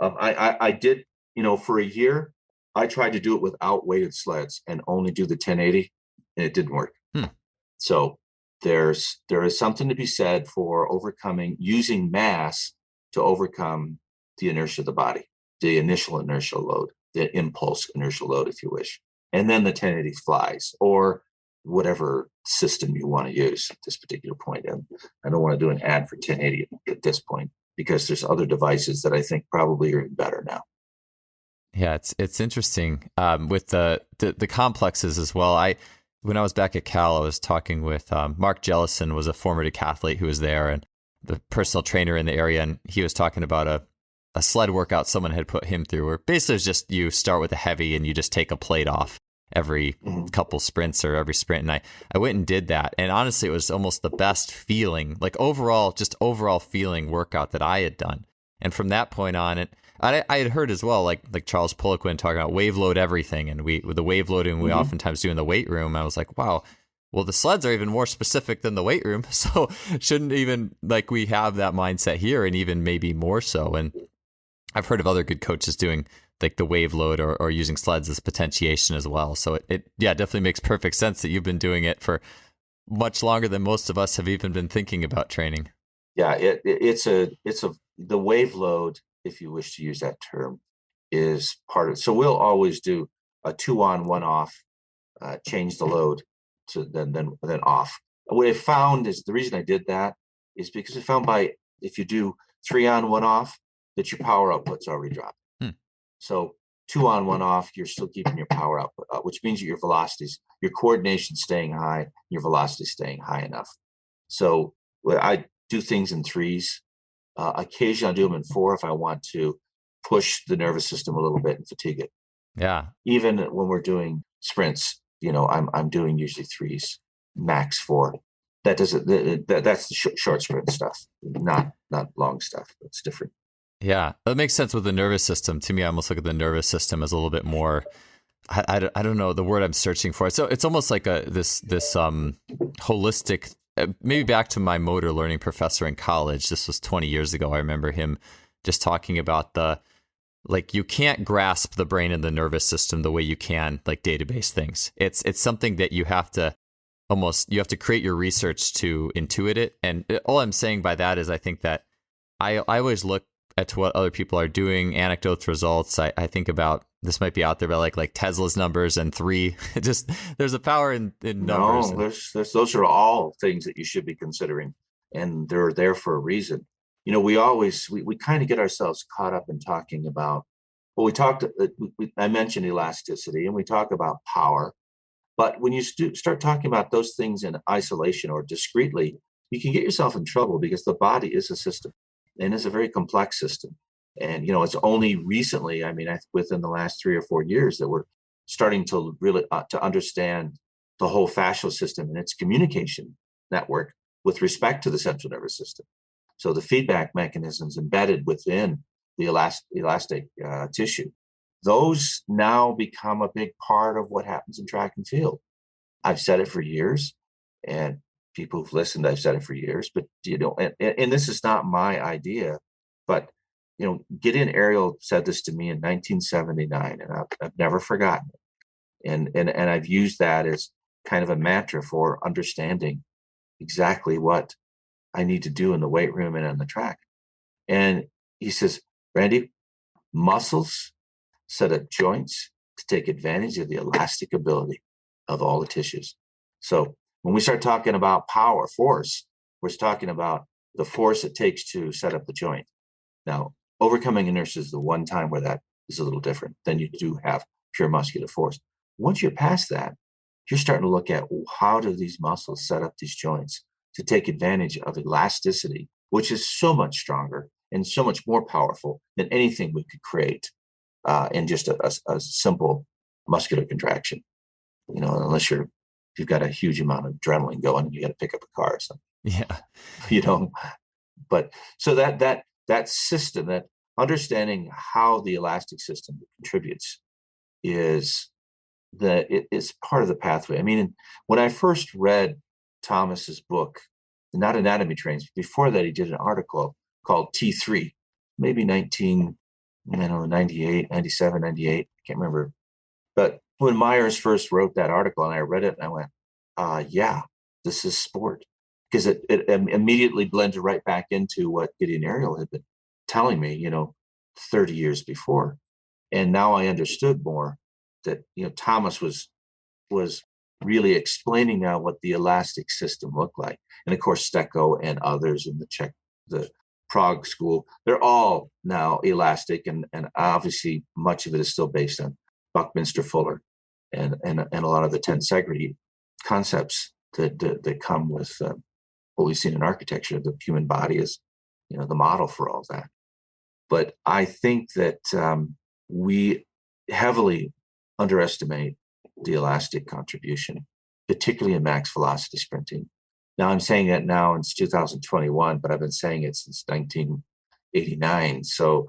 I did, for a year, I tried to do it without weighted sleds and only do the 1080, and it didn't work. So there is something to be said for using mass to overcome the inertia of the body, the initial inertial load, the impulse inertial load, if you wish. And then the 1080 flies or whatever system you want to use at this particular point. And I don't want to do an ad for 1080 at this point because there's other devices that I think probably are better now. Yeah, it's interesting with the complexes as well. When I was back at Cal, I was talking with Mark Jellison, was a former decathlete who was there and the personal trainer in the area, and he was talking about a sled workout someone had put him through, where basically it's just you start with a heavy and you just take a plate off every couple sprints or every sprint. And I went and did that, and honestly, it was almost the best feeling, like overall feeling workout that I had done. And from that point on, I had heard as well, like Charles Poliquin talking about wave load everything, and with the wave loading we oftentimes do in the weight room. I was like, wow, well, the sleds are even more specific than the weight room, so shouldn't even we have that mindset here, and even maybe more so. And I've heard of other good coaches doing the wave load or using sleds as potentiation as well. So it definitely makes perfect sense that you've been doing it for much longer than most of us have even been thinking about training. Yeah, the wave load, if you wish to use that term, is part of it. So we'll always do a 2-on, 1-off, change the load to then off. What I found is the reason I did that is because I found if you do 3-on, 1-off, that your power output's already dropped. So 2-on, 1-off, you're still keeping your power output up, which means that your velocities, your coordination staying high, your velocity staying high enough. So I do things in 3s. Occasionally I'll do them in 4 if I want to push the nervous system a little bit and fatigue it. Yeah. Even when we're doing sprints, I'm doing usually 3s, max 4. That doesn't. That's the short sprint stuff, not long stuff. It's different. Yeah, that makes sense with the nervous system. To me, I almost look at the nervous system as a little bit more. I don't know the word I'm searching for. So it's almost like this holistic. Maybe back to my motor learning professor in college. This was 20 years ago. I remember him just talking about like you can't grasp the brain and the nervous system the way you can like database things. It's something that you have to create your research to intuit it. And all I'm saying by that is I think that I always look at what other people are doing, anecdotes, results. I think about, this might be out there, but like Tesla's numbers and 3. Just there's a power in numbers. No, those are all things that you should be considering, and they're there for a reason. We kind of get ourselves caught up in talking about, well, I mentioned elasticity, and we talk about power, but when you start talking about those things in isolation or discretely, you can get yourself in trouble, because the body is a system, and it's a very complex system. And it's only recently, within the last 3 or 4 years, that we're starting to really to understand the whole fascial system and its communication network with respect to the central nervous system. So the feedback mechanisms embedded within the elastic tissue, those now become a big part of what happens in track and field. I've said it for years, and people who've listened, I've said it for years, but and this is not my idea, but Gideon Ariel said this to me in 1979, and I've never forgotten it. And I've used that as kind of a mantra for understanding exactly what I need to do in the weight room and on the track. And he says, Randy, muscles set up joints to take advantage of the elastic ability of all the tissues. So when we start talking about power, force, we're talking about the force it takes to set up the joint. Now, overcoming inertia is the one time where that is a little different. Then you do have pure muscular force. Once you're past that, you're starting to look at, how do these muscles set up these joints to take advantage of elasticity, which is so much stronger and so much more powerful than anything we could create in just a simple muscular contraction. Unless you've got a huge amount of adrenaline going and you got to pick up a car or something. Yeah. But so that system, that understanding how the elastic system contributes is part of the pathway. When I first read Thomas's book, Not Anatomy Trains, before that he did an article called T3, maybe 98, 97, 98, I can't remember. But when Myers first wrote that article and I read it, and I went, yeah, this is sport. Because it immediately blended right back into what Gideon Ariel had been telling me, 30 years before. And now I understood more that, Thomas was really explaining now what the elastic system looked like. And of course, Stecco and others in the Prague school, they're all now elastic. And obviously much of it is still based on Buckminster Fuller and a lot of the tensegrity concepts that come with what we've seen in architecture. The human body is, the model for all that. But I think that we heavily underestimate the elastic contribution, particularly in max velocity sprinting. Now I'm saying that now it's 2021, but I've been saying it since 1989. So,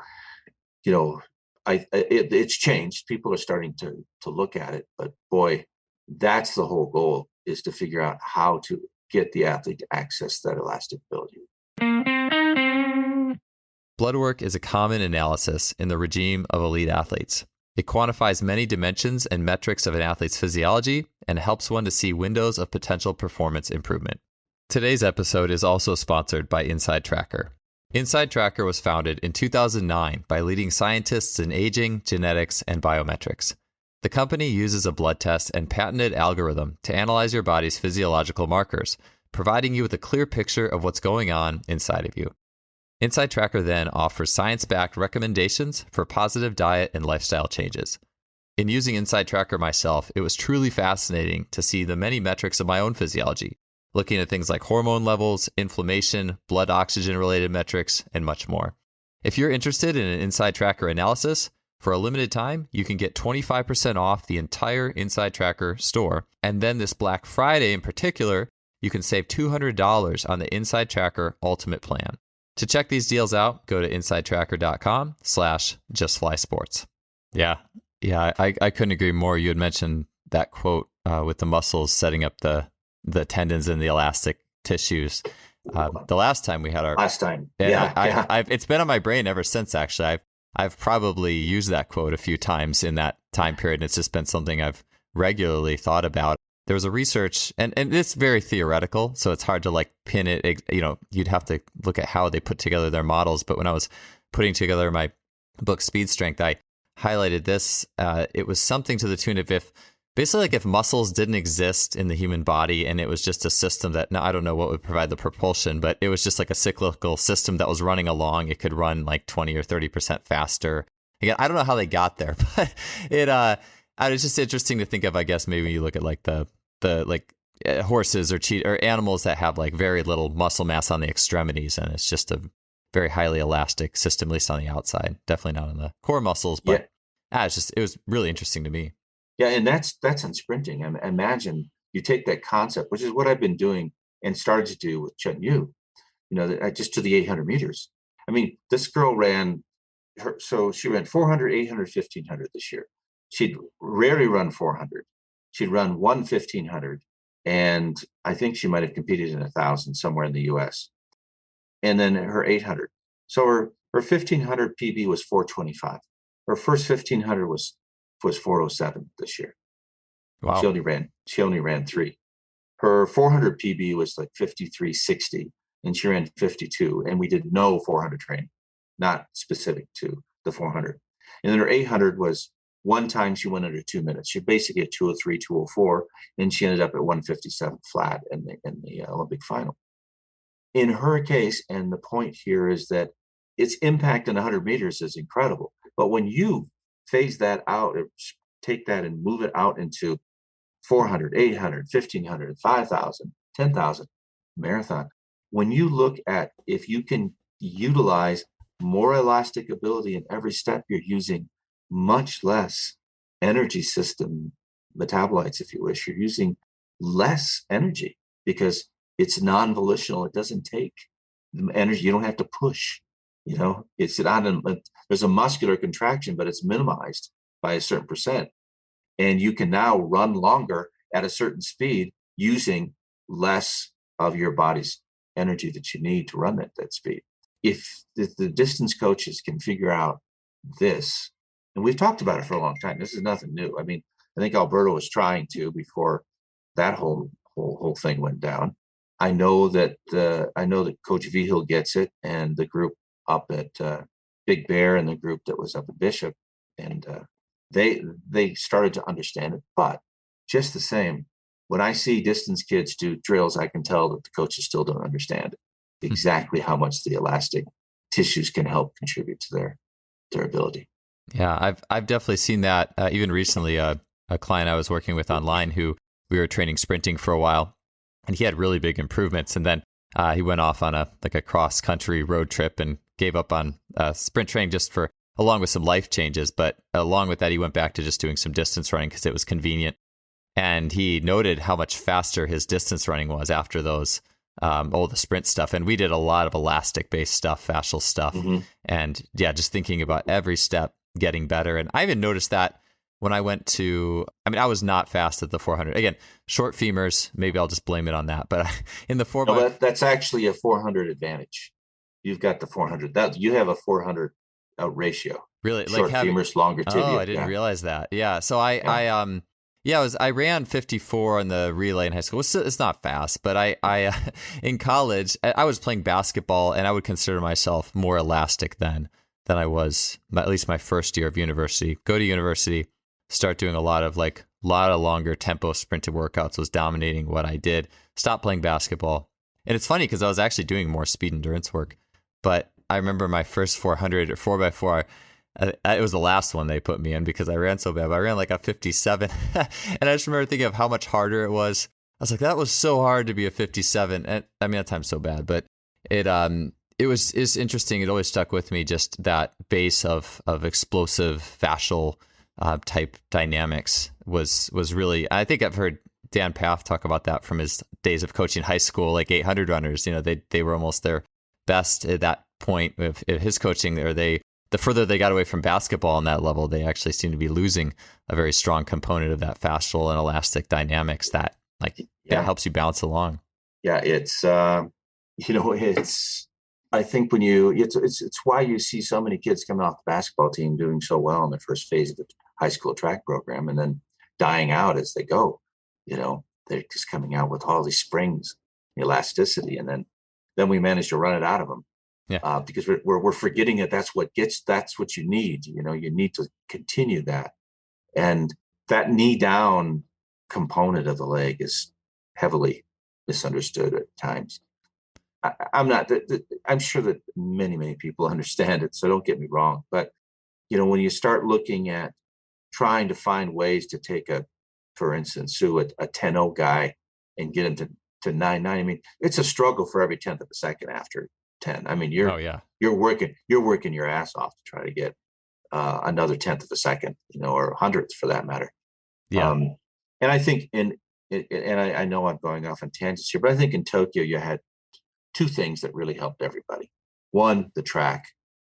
it's changed. People are starting to look at it, but boy, that's the whole goal, is to figure out how to get the athlete to access that elastic ability. Blood work is a common analysis in the regime of elite athletes. It quantifies many dimensions and metrics of an athlete's physiology and helps one to see windows of potential performance improvement. Today's episode is also sponsored by Inside Tracker. Inside Tracker was founded in 2009 by leading scientists in aging, genetics, and biometrics. The company uses a blood test and patented algorithm to analyze your body's physiological markers, providing you with a clear picture of what's going on inside of you. Inside Tracker then offers science-backed recommendations for positive diet and lifestyle changes. In using Inside Tracker myself, it was truly fascinating to see the many metrics of my own physiology, looking at things like hormone levels, inflammation, blood oxygen-related metrics, and much more. If you're interested in an Inside Tracker analysis, for a limited time, you can get 25% off the entire Inside Tracker store. And then this Black Friday in particular, you can save $200 on the Inside Tracker Ultimate Plan. To check these deals out, go to insidetracker.com/justflysports. Yeah, I couldn't agree more. You had mentioned that quote with the muscles setting up the tendons and the elastic tissues. The last time we had our last time, yeah. It's been on my brain ever since. Actually, I've probably used that quote a few times in that time period. And it's just been something I've regularly thought about. There was a research, and it's very theoretical, so it's hard to like pin it. You know, you'd have to look at how they put together their models. But when I was putting together my book Speed Strength, I highlighted this. It was something to the tune of basically like if muscles didn't exist in the human body and it was just a system that, now I don't know what would provide the propulsion, but it was just like a cyclical system that was running along. It could run like 20 or 30% faster. Again, I don't know how they got there, but it's just interesting to think of. I guess maybe you look at like the horses or animals that have like very little muscle mass on the extremities, and it's just a very highly elastic system, at least on the outside. Definitely not on the core muscles, but it was really interesting to me. Yeah, and that's in sprinting. Imagine you take that concept, which is what I've been doing and started to do with Chen Yu, just to the 800 meters. I mean, this girl she ran 400, 800, 1500 this year. She'd rarely run 400. She'd run 1 1500, and I think she might have competed in 1,000 somewhere in the US. And then her 800. So her 1500 PB was 425. Her first 1500 was 407 this year. Wow. She only ran 3. Her 400 PB was like 53.60, and she ran 52. And we did no 400 training, not specific to the 400. And then her 800 was one time she went under 2 minutes. She basically had 203, 204, and she ended up at 157 flat in the Olympic final. In her case, and the point here is that its impact in 100 meters is incredible. But when you phase that out, or take that and move it out into 400, 800, 1500, 5,000, 10,000 marathon, when you look at if you can utilize more elastic ability in every step, you're using much less energy system metabolites, if you wish. You're using less energy because it's non-volitional. It doesn't take energy. You don't have to push. There's a muscular contraction, but it's minimized by a certain percent. And you can now run longer at a certain speed using less of your body's energy that you need to run at that speed. If the distance coaches can figure out this, and we've talked about it for a long time, this is nothing new. I mean, I think Alberto was trying to before that whole thing went down. I know that Coach Vigil gets it, and the group up at Big Bear and the group that was up at Bishop, and they started to understand it. But just the same, when I see distance kids do drills, I can tell that the coaches still don't understand exactly how much the elastic tissues can help contribute to their ability. Yeah, I've definitely seen that. Even recently, a client I was working with online who we were training sprinting for a while, and he had really big improvements. And then he went off on a cross country road trip and gave up on sprint training along with some life changes. But along with that, he went back to just doing some distance running because it was convenient. And he noted how much faster his distance running was after those, the sprint stuff. And we did a lot of elastic based stuff, fascial stuff. Mm-hmm. And yeah, just thinking about every step getting better. And I even noticed that when I I was not fast at the 400. Again, short femurs, maybe I'll just blame it on that. But in the 4x... that's actually a 400 advantage. You've got the 400. That you have a 400 ratio. Really? Short femurs, longer tibia. Oh, I didn't realize that. Yeah. So I ran 54 on the relay in high school. It's not fast, but I in college, I was playing basketball, and I would consider myself more elastic than I was at least my first year of university. Go to university, start doing a lot of longer tempo sprinted workouts was dominating what I did. Stop playing basketball. And it's funny because I was actually doing more speed endurance work. But I remember my first 400 or 4x4, it was the last one they put me in because I ran so bad. But I ran like a 57. And I just remember thinking of how much harder it was. I was like, that was so hard to be a 57. And I mean, that time's so bad, but it's interesting. It always stuck with me, just that base of explosive fascial type dynamics was really, I think I've heard Dan Path talk about that from his days of coaching high school, like 800 runners. They were almost their best at that point of his coaching, or the further they got away from basketball on that level, they actually seem to be losing a very strong component of that fascial and elastic dynamics that helps you bounce along. Yeah, it's I think when it's why you see so many kids coming off the basketball team doing so well in the first phase of the high school track program and then dying out as they go. They're just coming out with all these springs, elasticity, and then we manage to run it out of them. Yeah. Because we're forgetting that that's what you need. You need to continue that, and that knee down component of the leg is heavily misunderstood at times. I'm sure that many people understand it, so don't get me wrong. But when you start looking at trying to find ways to take for instance, Sue, a 10-0 guy and get him to 9-9. I mean, it's a struggle for every tenth of a second after 10. I mean, you're working your ass off to try to get another tenth of a second, or hundredths for that matter. Yeah. And I think and I know I'm going off on tangents here, but I think in Tokyo you had two things that really helped everybody. One, the track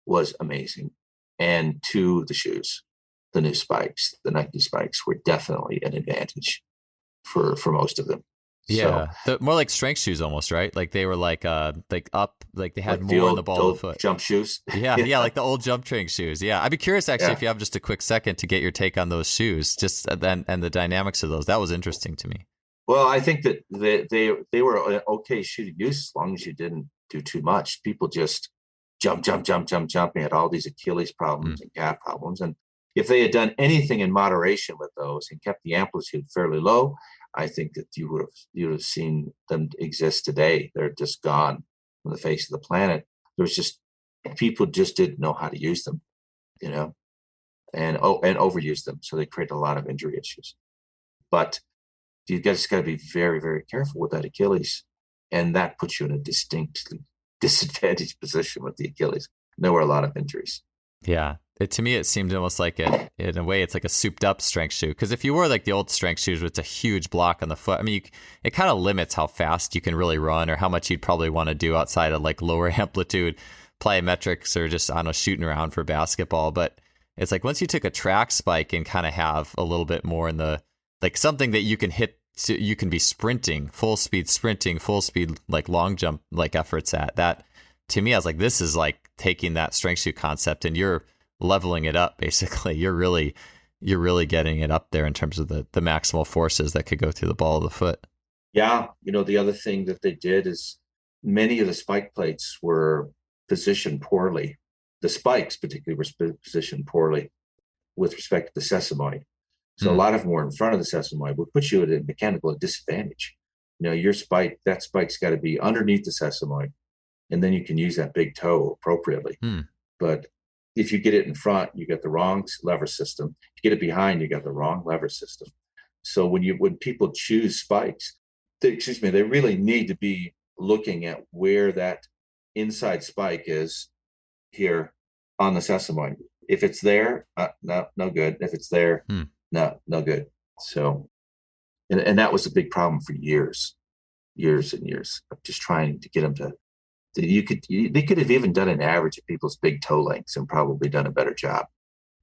was amazing, and two, the shoes. The new spikes, the Nike spikes, were definitely an advantage for most of them. Yeah, more like strength shoes almost, right? Like they were like up, like they had like more on the ball of the foot. Jump shoes. Yeah, like the old jump training shoes. Yeah, I'd be curious actually if you have just a quick second to get your take on those shoes, just and the dynamics of those. That was interesting to me. Well, I think that they were an okay shoe to use as long as you didn't do too much. People just jump. They had all these Achilles problems and calf problems, and if they had done anything in moderation with those and kept the amplitude fairly low, I think that you would have seen them exist today. They're just gone from the face of the planet. There's just people just didn't know how to use them, and overuse them, so they create a lot of injury issues. But you guys got to be very, very careful with that Achilles, and that puts you in a distinctly disadvantaged position with the Achilles. There were a lot of injuries. Yeah. To me, it seemed almost like in a way, it's like a souped up strength shoe. Because if you wore like the old strength shoes, it's a huge block on the foot. I mean, it kind of limits how fast you can really run or how much you'd probably want to do outside of like lower amplitude plyometrics or just, I don't know, shooting around for basketball. But it's like once you took a track spike and kind of have a little bit more in the, like something that you can hit, so you can be sprinting, full speed, like long jump, like efforts at that. To me, I was like, this is like taking that strength shoe concept and you're leveling it up. Basically, you're really getting it up there in terms of the maximal forces that could go through the ball of the foot. Yeah, the other thing that they did is many of the spike plates were positioned poorly. The spikes, particularly, were positioned poorly with respect to the sesamoid. So a lot of them were in front of the sesamoid, would put you at a mechanical disadvantage. Your spike, that spike's got to be underneath the sesamoid, and then you can use that big toe appropriately. But if you get it in front, you get the wrong lever system. If you get it behind, you got the wrong lever system. So when people choose spikes, they really need to be looking at where that inside spike is here on the sesamoid. If it's there, no good. If it's there, no good. So, and that was a big problem for years and years of just trying to get them to. They could have even done an average of people's big toe lengths and probably done a better job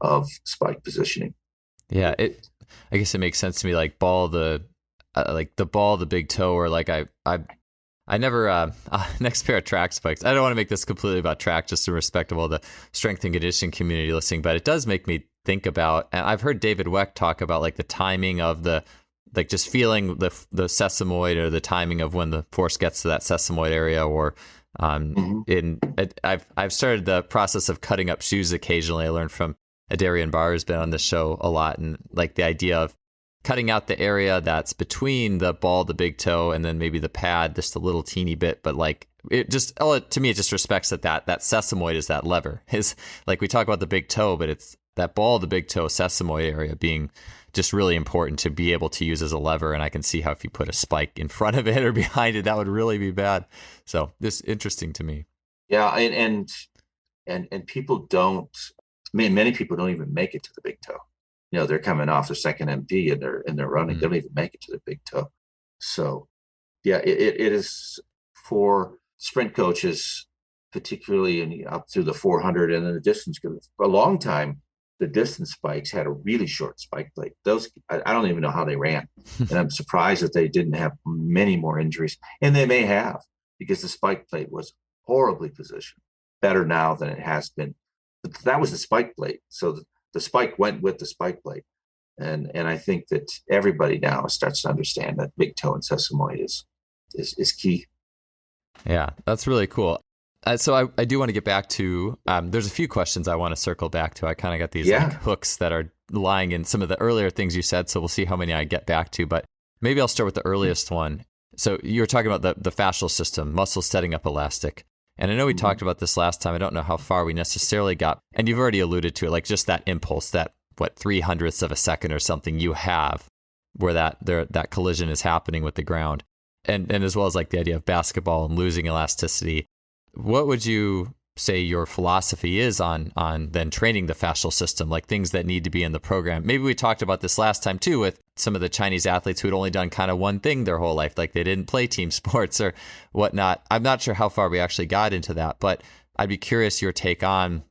of spike positioning. Yeah, I guess it makes sense to me. Like the ball of the big toe, or like I never next pair of track spikes. I don't want to make this completely about track, just in respect of all the strength and conditioning community listening, but it does make me think about. And I've heard David Weck talk about like the timing of like just feeling the sesamoid, or the timing of when the force gets to that sesamoid area, or I've started the process of cutting up shoes occasionally. I learned from Adarian Barr, who's been on this show a lot, and like the idea of cutting out the area that's between the ball, the big toe, and then maybe the pad, just a little teeny bit. But like to me, it just respects that sesamoid is that lever. Is like we talk about the big toe, but it's that ball, the big toe, sesamoid area being just really important to be able to use as a lever. And I can see how if you put a spike in front of it or behind it, that would really be bad. So this is interesting to me. Yeah. And people don't, many people don't even make it to the big toe. They're coming off their second MP and they're running. They don't even make it to the big toe. So yeah, it is for sprint coaches, particularly up through the 400 and then the distance. For a long time, the distance spikes had a really short spike plate. Those, I don't even know how they ran. And I'm surprised that they didn't have many more injuries. And they may have, because the spike plate was horribly positioned, better now than it has been. But that was the spike plate. So the spike went with the spike plate. And I think that everybody now starts to understand that big toe and sesamoid is key. Yeah, that's really cool. So I do want to get back to, there's a few questions I want to circle back to. I kind of got these like hooks that are lying in some of the earlier things you said. So we'll see how many I get back to, but maybe I'll start with the earliest one. So you were talking about the fascial system, muscles setting up elastic. And I know we talked about this last time. I don't know how far we necessarily got. And you've already alluded to it, like just that impulse, that 300ths of a second or something you have where that collision is happening with the ground. And as well as like the idea of basketball and losing elasticity. What would you say your philosophy is on then training the fascial system, like things that need to be in the program? Maybe we talked about this last time too with some of the Chinese athletes who had only done kind of one thing their whole life, like they didn't play team sports or whatnot. I'm not sure how far we actually got into that, but I'd be curious your take on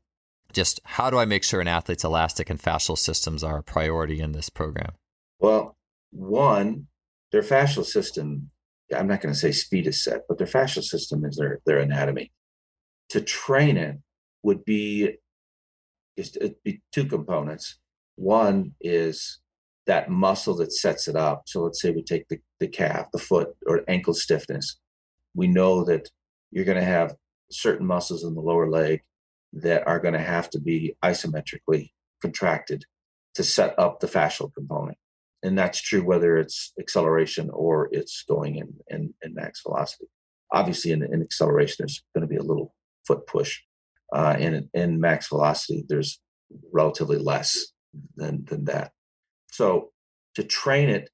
just how do I make sure an athlete's elastic and fascial systems are a priority in this program? Well, one, their fascial system, I'm not going to say speed is set, but their fascial system is their anatomy. To train it would be it'd be two components. One is that muscle that sets it up. So let's say we take the calf, the foot, or ankle stiffness. We know that you're going to have certain muscles in the lower leg that are going to have to be isometrically contracted to set up the fascial component. And that's true whether it's acceleration or it's going in max velocity. Obviously, in acceleration, there's going to be a little foot push. In max velocity, there's relatively less than that. So to train it,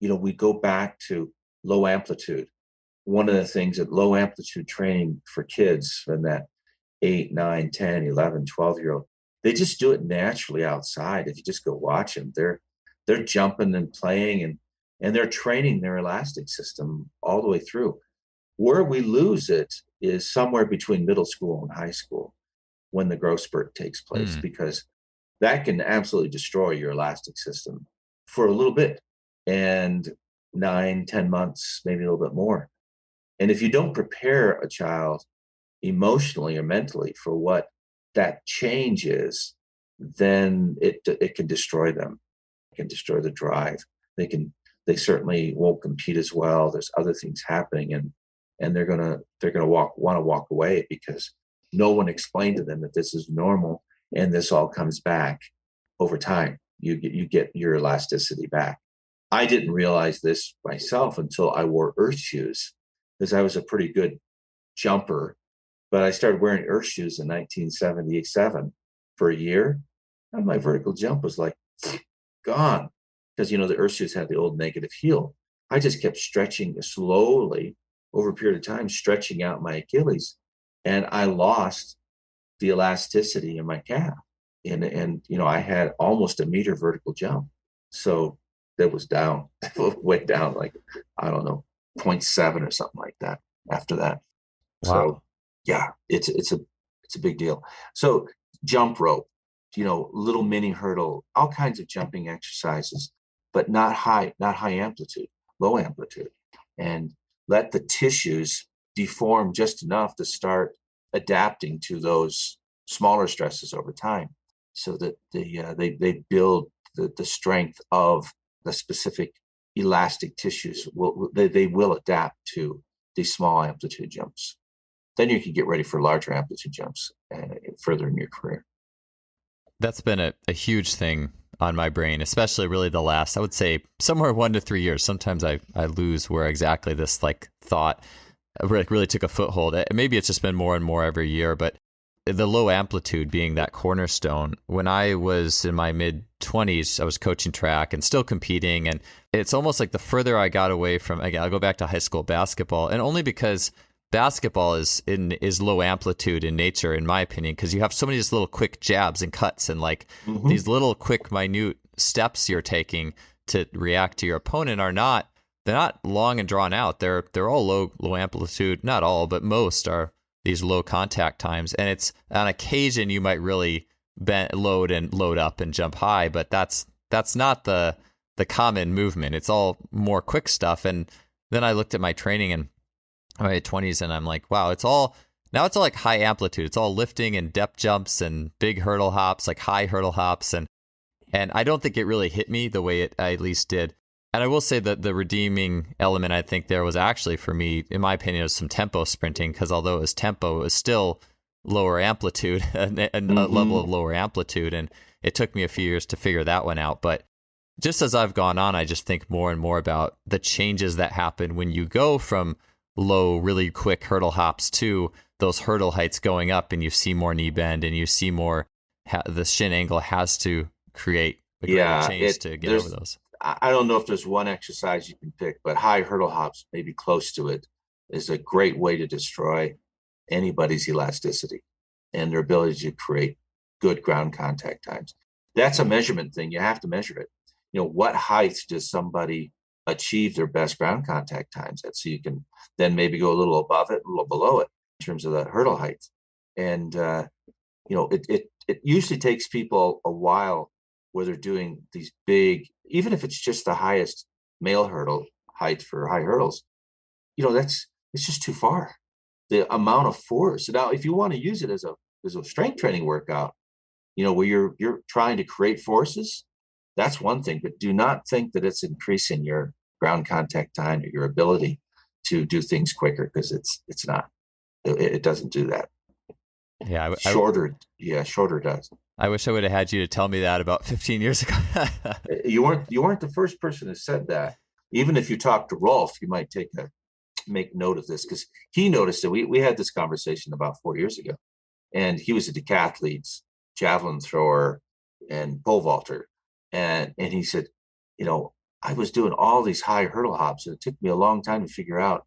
we go back to low amplitude. One of the things at low amplitude training for kids and that 8, 9, 10, 11, 12-year-old, they just do it naturally outside. If you just go watch them, they're jumping and playing and they're training their elastic system all the way through. Where we lose it is somewhere between middle school and high school when the growth spurt takes place, because that can absolutely destroy your elastic system for a little bit, and 9, 10 months, maybe a little bit more. And if you don't prepare a child emotionally or mentally for what that change is, then it can destroy them. It can destroy the drive. They certainly won't compete as well. There's other things happening, and they're gonna want to walk away because no one explained to them that this is normal and this all comes back over time. You get your elasticity back. I didn't realize this myself until I wore earth shoes, because I was a pretty good jumper, but I started wearing earth shoes in 1977 for a year, and my vertical jump was like gone, because the earth shoes had the old negative heel. I just kept stretching slowly over a period of time, stretching out my Achilles, and I lost the elasticity in my calf. And I had almost a meter vertical jump. So that was down, went down like, I don't know, 0.7 or something like that after that. Wow. So yeah, it's a big deal. So jump rope, little mini hurdle, all kinds of jumping exercises, but not high amplitude, low amplitude, and let the tissues deform just enough to start adapting to those smaller stresses over time, so that they build the strength of the specific elastic tissues. They will adapt to these small amplitude jumps. Then you can get ready for larger amplitude jumps further in your career. That's been a huge thing on my brain, especially really the last, I would say, somewhere 1 to 3 years. Sometimes I lose where exactly this thought really took a foothold. Maybe it's just been more and more every year, but the low amplitude being that cornerstone. When I was in my mid-20s, I was coaching track and still competing, and it's almost like the further I got away from, again, I'll go back to high school basketball, and only because basketball is low amplitude in nature, in my opinion, because you have so many just little quick jabs and cuts and these little quick minute steps you're taking to react to your opponent they're not long and drawn out. They're all low amplitude. Not all, but most are these low contact times. And it's on occasion you might really load up and jump high, but that's not the common movement. It's all more quick stuff. And then I looked at my training in my 20s and I'm like, wow, it's all Now it's all like high amplitude. It's all lifting and depth jumps and big hurdle hops, like high hurdle hops. And I don't think it really hit me the way it at least did. And I will say that the redeeming element I think there was actually for me, in my opinion, was some tempo sprinting, because although it was tempo, it was still lower amplitude, a level of lower amplitude. And it took me a few years to figure that one out. But just as I've gone on, I just think more and more about the changes that happen when you go from low, really quick hurdle hops to those hurdle heights going up, and you see more knee bend, and you see more, the shin angle has to create a greater change to get over those. I don't know if there's one exercise you can pick, but high hurdle hops, maybe close to it, is a great way to destroy anybody's elasticity and their ability to create good ground contact times. That's a measurement thing. You have to measure it. What heights does somebody achieve their best ground contact times at? So you can then maybe go a little above it, a little below it in terms of the hurdle heights. And, it usually takes people a while where they're doing these big, even if it's just the highest male hurdle height for high hurdles, it's just too far. The amount of force. Now, if you want to use it as a strength training workout, where you're trying to create forces, that's one thing. But do not think that it's increasing your ground contact time or your ability to do things quicker, because it's not. It doesn't do that. Yeah, shorter does. I wish I would have had you to tell me that about 15 years ago. You weren't the first person who said that. Even if you talk to Rolf, you might make note of this, because he noticed it. We had this conversation about 4 years ago, and he was a decathlete, javelin thrower, and pole vaulter, and he said, I was doing all these high hurdle hops, and it took me a long time to figure out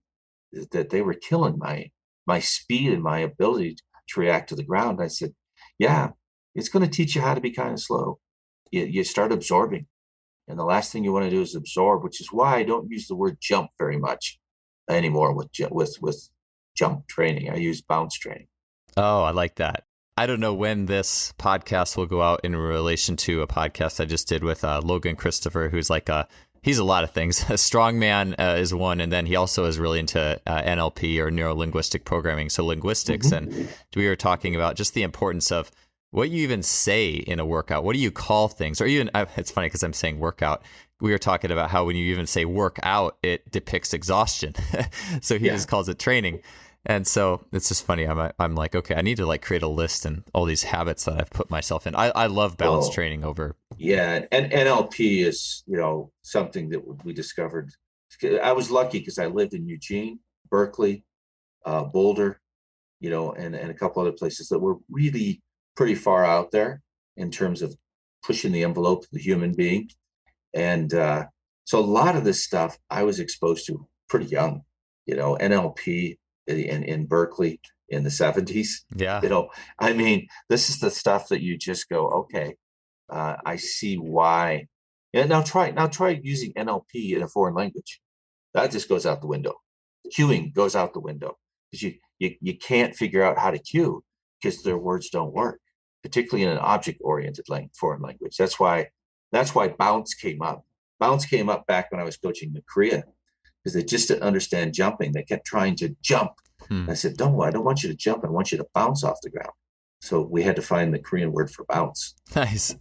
that they were killing my speed and my ability to react to the ground. I said, yeah, it's going to teach you how to be kind of slow. You start absorbing, and the last thing you want to do is absorb, which is why I don't use the word jump very much anymore with jump training. I use bounce training. Oh, I like that. I don't know when this podcast will go out in relation to a podcast I just did with Logan Christopher, who's he's a lot of things. A strongman is one, and then he also is really into NLP, or neuro-linguistic programming, so linguistics. And we were talking about just the importance of what you even say in a workout. What do you call things? Or even, it's funny because I'm saying workout. We were talking about how when you even say work out, it depicts exhaustion. So he just calls it training. And so it's just funny. I'm like, okay, I need to create a list and all these habits that I've put myself in. I love balance training over. Yeah. And NLP is, something that we discovered. I was lucky because I lived in Eugene, Berkeley, Boulder, and a couple other places that were really pretty far out there in terms of pushing the envelope of the human being. And so a lot of this stuff I was exposed to pretty young, NLP in Berkeley in the 70s. Yeah. This is the stuff that you just go, okay, I see why. Yeah, now try using NLP in a foreign language. That just goes out the window. Cueing goes out the window, because you can't figure out how to cue because their words don't work, particularly in an object-oriented foreign language. That's why bounce came up. Bounce came up back when I was coaching in Korea, because they just didn't understand jumping. They kept trying to jump. I said, no, I don't want you to jump. I want you to bounce off the ground. So we had to find the Korean word for bounce. Nice.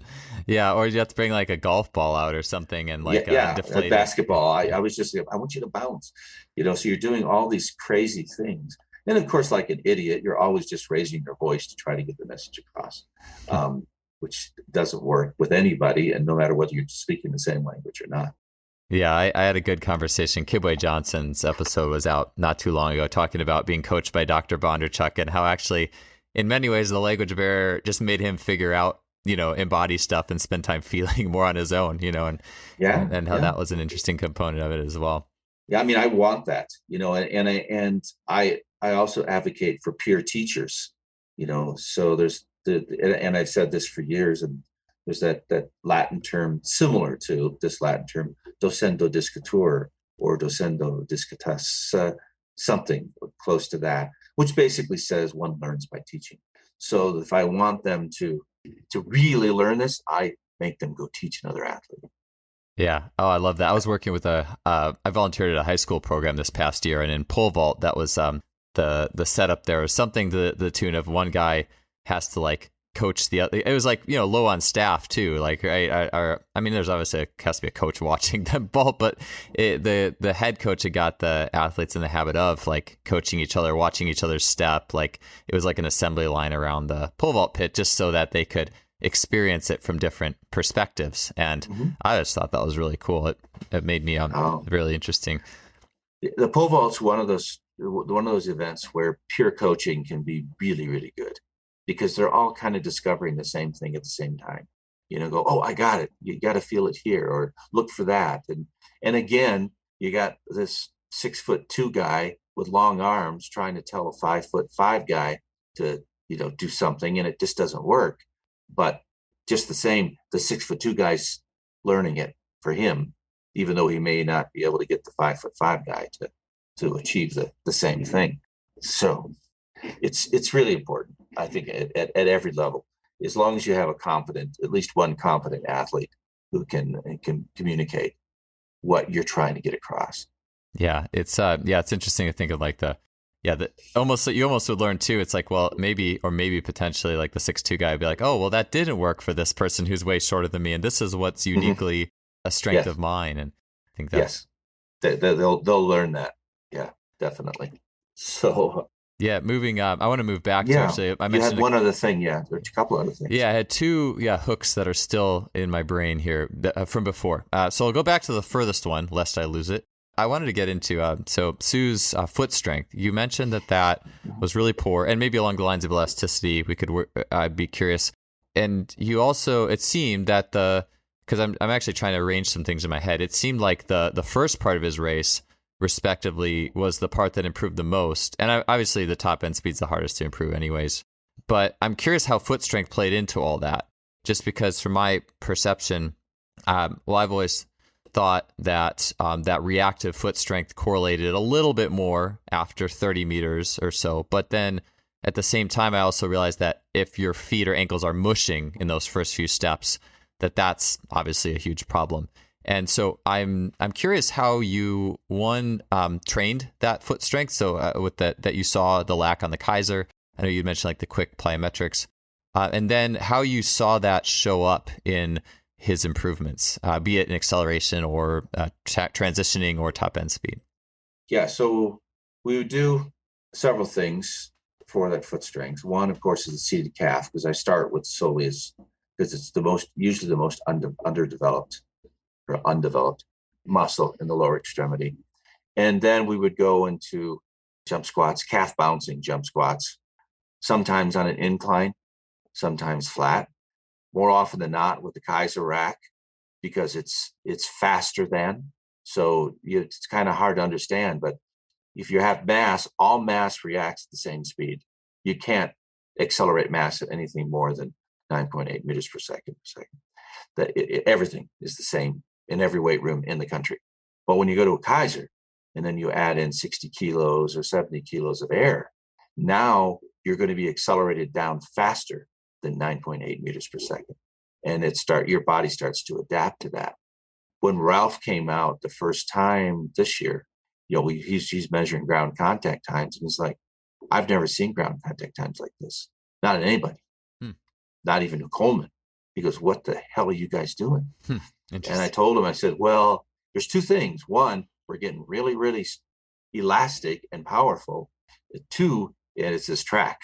Yeah. Or you have to bring a golf ball out or something and deflate a basketball. I was just, I want you to bounce, so you're doing all these crazy things. And of course, like an idiot, you're always just raising your voice to try to get the message across, which doesn't work with anybody. And no matter whether you're speaking the same language or not. Yeah, I had a good conversation. Kibwe Johnson's episode was out not too long ago, talking about being coached by Dr. Bondarchuk, and how actually, in many ways, the language barrier just made him figure out, embody stuff and spend time feeling more on his own, and how that was an interesting component of it as well. Yeah, I want that, and I also advocate for peer teachers, so there's and I've said this for years, and there's that Latin term similar to this Latin term, docendo discitur, or docendo discitas, something close to that, which basically says one learns by teaching. So if I want them to really learn this, I make them go teach another athlete. Yeah. Oh, I love that. I was working with I volunteered at a high school program this past year, and in pole vault, that was the the setup there was something to the tune of one guy has to like coach the other. It was like, low on staff too. Like, I mean, there's obviously has to be a coach watching them ball, but the head coach had got the athletes in the habit of like coaching each other, watching each other's step. Like it was like an assembly line around the pole vault pit, just so that they could experience it from different perspectives. And I just thought that was really cool. It made me really interesting. The pole vault's one of those events where pure coaching can be really, really good, because they're all kind of discovering the same thing at the same time. Go, oh, I got it. You got to feel it here, or look for that. And again, you got this 6'2" guy with long arms trying to tell a 5'5" guy to, do something, and it just doesn't work. But just the same, the 6'2" guy's learning it for him, even though he may not be able to get the 5'5" guy to achieve the same thing. So it's really important, I think, at every level, as long as you have at least one competent athlete who can communicate what you're trying to get across. Yeah, it's interesting to think of like you almost would learn too. It's like, well, maybe potentially like the 6'2" guy would be like, oh, well, that didn't work for this person who's way shorter than me, and this is what's uniquely a strength of mine. And I think that's they'll learn that. Yeah, definitely. So yeah, moving I want to move back to actually, I mentioned one other thing. Yeah, there's a couple other things. Yeah, I had two hooks that are still in my brain here from before. So I'll go back to the furthest one, lest I lose it. I wanted to get into so Su's foot strength. You mentioned that was really poor, and maybe along the lines of elasticity, we could. I'd be curious. And you also, it seemed that because I'm actually trying to arrange some things in my head. It seemed like the first part of his race, respectively, was the part that improved the most. And obviously, the top end speed's the hardest to improve, anyways. But I'm curious how foot strength played into all that. Just because, from my perception, I've always thought that that reactive foot strength correlated a little bit more after 30 meters or so. But then at the same time, I also realized that if your feet or ankles are mushing in those first few steps, that's obviously a huge problem. And so I'm curious how you trained that foot strength. So with that you saw the lack on the Kaiser. I know you mentioned like the quick plyometrics, and then how you saw that show up in his improvements, be it in acceleration or transitioning or top end speed. Yeah, so we would do several things for that foot strength. One, of course, is the seated calf, because I start with soleus, because it's usually the most underdeveloped or undeveloped muscle in the lower extremity. And then we would go into jump squats, calf bouncing jump squats, sometimes on an incline, sometimes flat. More often than not with the Kaiser rack, because it's faster than. So it's kind of hard to understand. But if you have mass, all mass reacts at the same speed. You can't accelerate mass at anything more than 9.8 meters per second. Everything is the same in every weight room in the country. But when you go to a Kaiser and then you add in 60 kilos or 70 kilos of air, now you're going to be accelerated down faster than 9.8 meters per second. And your body starts to adapt to that. When Ralph came out the first time this year, he's measuring ground contact times, and he's like, I've never seen ground contact times like this. Not in anybody, not even in Coleman. He goes, what the hell are you guys doing? And I told him, I said, well, there's two things. One, we're getting really, really elastic and powerful. Two, and it's this track.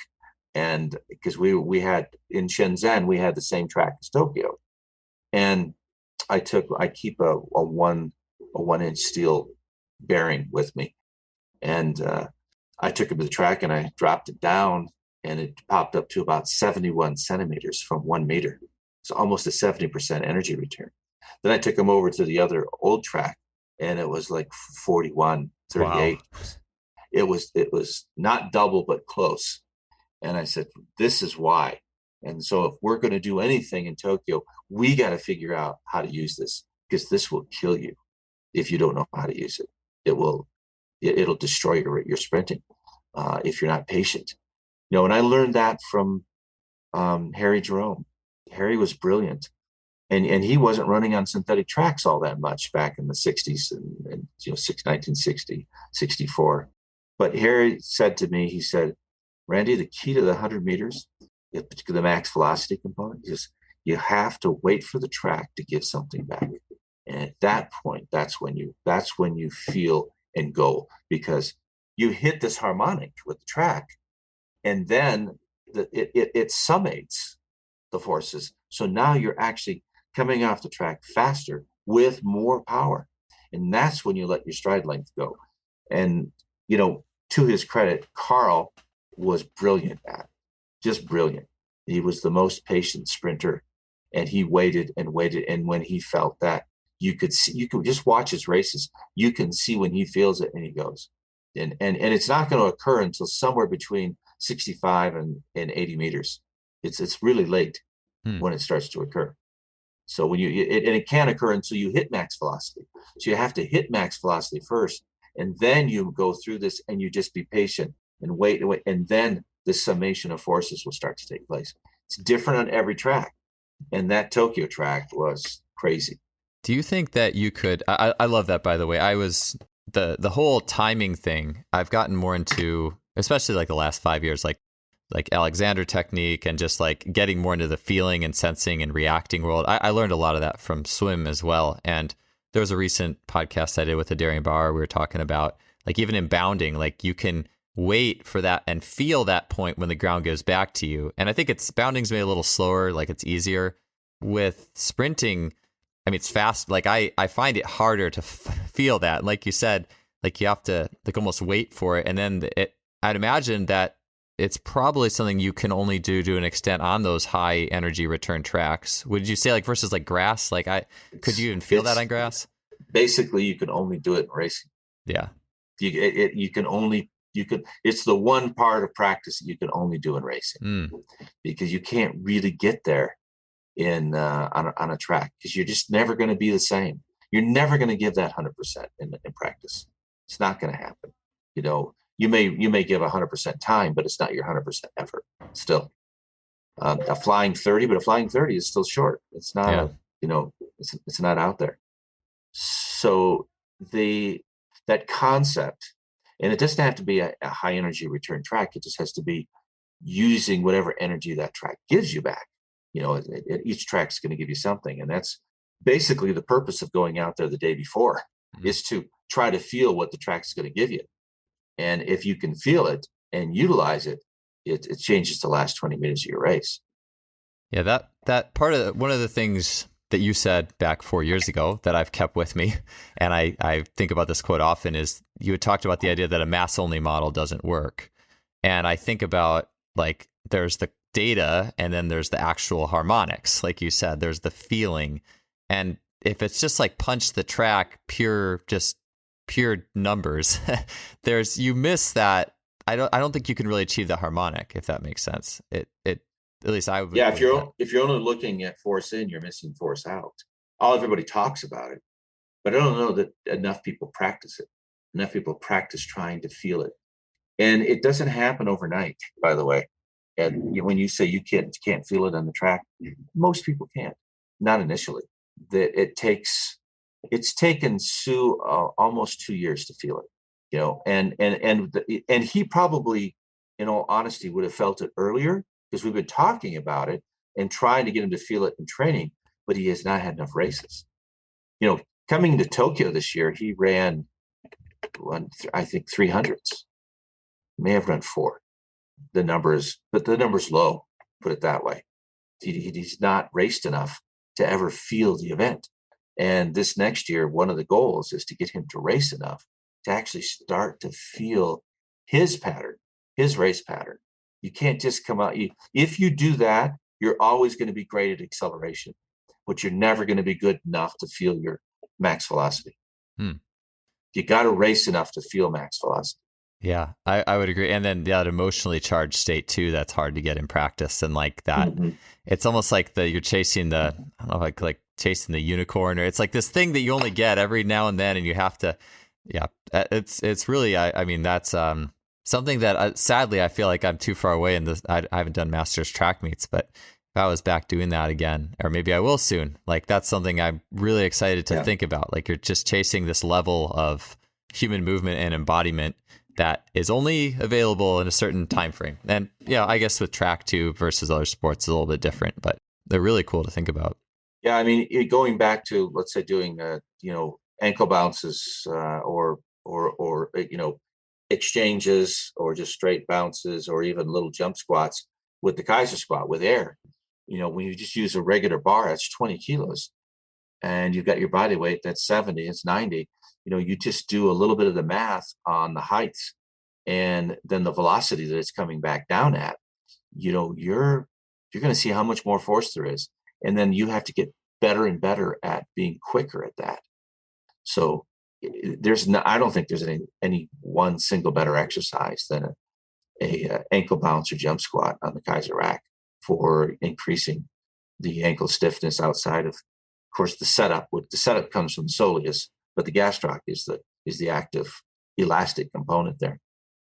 And because we had in Shenzhen, we had the same track as Tokyo, and I keep a 1-inch steel bearing with me, and I took it to the track and I dropped it down, and it popped up to about 71 centimeters from 1 meter. So almost a 70% energy return. Then I took him over to the other old track, and it was like 41, 38. Wow. It was not double, but close. And I said, this is why. And so if we're going to do anything in Tokyo, we got to figure out how to use this, because this will kill you if you don't know how to use it. It'll destroy your sprinting if you're not patient. And I learned that from Harry Jerome. Harry was brilliant. And he wasn't running on synthetic tracks all that much back in the 60s and 1960, 64. But Harry said to me, he said, Randy, the key to the 100 meters, the max velocity component, is you have to wait for the track to give something back. And at that point, that's when you feel and go, because you hit this harmonic with the track, and then it summates the forces. So now you're actually coming off the track faster with more power. And that's when you let your stride length go. And, to his credit, Carl was brilliant at it, just brilliant. He was the most patient sprinter, and he waited and waited. And when he felt that, you could just watch his races. You can see when he feels it and he goes. And it's not going to occur until somewhere between 65 and 80 meters. It's really late when it starts to occur. So when it can't occur until you hit max velocity. So you have to hit max velocity first, and then you go through this, and you just be patient and wait, and then the summation of forces will start to take place. It's different on every track, and that Tokyo track was crazy. Do you think that you could? I love that, by the way. I was the whole timing thing. I've gotten more into, especially like the last 5 years, like Alexander technique, and just like getting more into the feeling and sensing and reacting world. I learned a lot of that from swim as well. And there was a recent podcast I did with Darian Bauer. We were talking about like even in bounding, like you can wait for that and feel that point when the ground goes back to you. And I think bounding's maybe a little slower, like it's easier. With sprinting, I mean, it's fast. Like I find it harder to feel that. And like you said, like you have to like almost wait for it. And then I'd imagine that it's probably something you can only do to an extent on those high energy return tracks. Would you say like versus like grass? Like could you even feel that on grass? Basically, you can only do it in racing. Yeah. It's the one part of practice that you can only do in racing, because you can't really get there on a track, because you're just never going to be the same. You're never going to give that 100% in practice. It's not going to happen. You may give 100% time, but it's not your 100% effort still. A flying 30, but a flying 30 is still short. It's not, it's not out there. So that concept, and it doesn't have to be a high energy return track. It just has to be using whatever energy that track gives you back. Each track's going to give you something. And that's basically the purpose of going out there the day before, is to try to feel what the track's going to give you. And if you can feel it and utilize it, it changes the last 20 minutes of your race. Yeah, that part of one of the things that you said back 4 years ago that I've kept with me, and I think about this quote often, is you had talked about the idea that a mass-only model doesn't work. And I think about, like, there's the data and then there's the actual harmonics. Like you said, there's the feeling. And if it's just like punch the track, pure numbers, you miss that. I don't think you can really achieve the harmonic, if that makes sense. At least I would. Yeah, if you're only looking at force in, you're missing force out. Everybody talks about it, but I don't know that enough people practice it. Enough people practice trying to feel it, and it doesn't happen overnight, by the way. And when you say you can't feel it on the track, most people can't. Not initially. It's taken Sue almost 2 years to feel it. And he probably, in all honesty, would have felt it earlier, because we've been talking about it and trying to get him to feel it in training, but he has not had enough races. Coming to Tokyo this year, he ran, I think, 300s. May have run 4. The number's low, put it that way. He's not raced enough to ever feel the event. And this next year, one of the goals is to get him to race enough to actually start to feel his pattern, his race pattern. You can't just come out. If you do that, you're always going to be great at acceleration, but you're never going to be good enough to feel your max velocity. You got to race enough to feel max velocity. Yeah, I would agree. And then that emotionally charged state too, that's hard to get in practice. And like that, it's almost like you're chasing I don't know, like chasing the unicorn, or it's like this thing that you only get every now and then, and you have to, it's really, I mean, that's something that sadly I feel like I'm too far away in this. I haven't done masters track meets, but if I was back doing that again, or maybe I will soon, like that's something I'm really excited to think about. Like you're just chasing this level of human movement and embodiment. that is only available in a certain time frame. And yeah, I guess with track too versus other sports is a little bit different, but they're really cool to think about. Yeah, I mean, going back to, let's say, doing ankle bounces or exchanges or just straight bounces or even little jump squats with the Kaiser squat with air. When you just use a regular bar, that's 20 kilos, and you've got your body weight that's 70, it's 90. You just do a little bit of the math on the heights and then the velocity that it's coming back down at. You're going to see how much more force there is, and then you have to get better and better at being quicker at that. So I don't think there's any one single better exercise than a ankle bounce or jump squat on the Kaiser rack for increasing the ankle stiffness outside of course, the setup. The setup comes from the soleus, but the gastroc is the active elastic component there.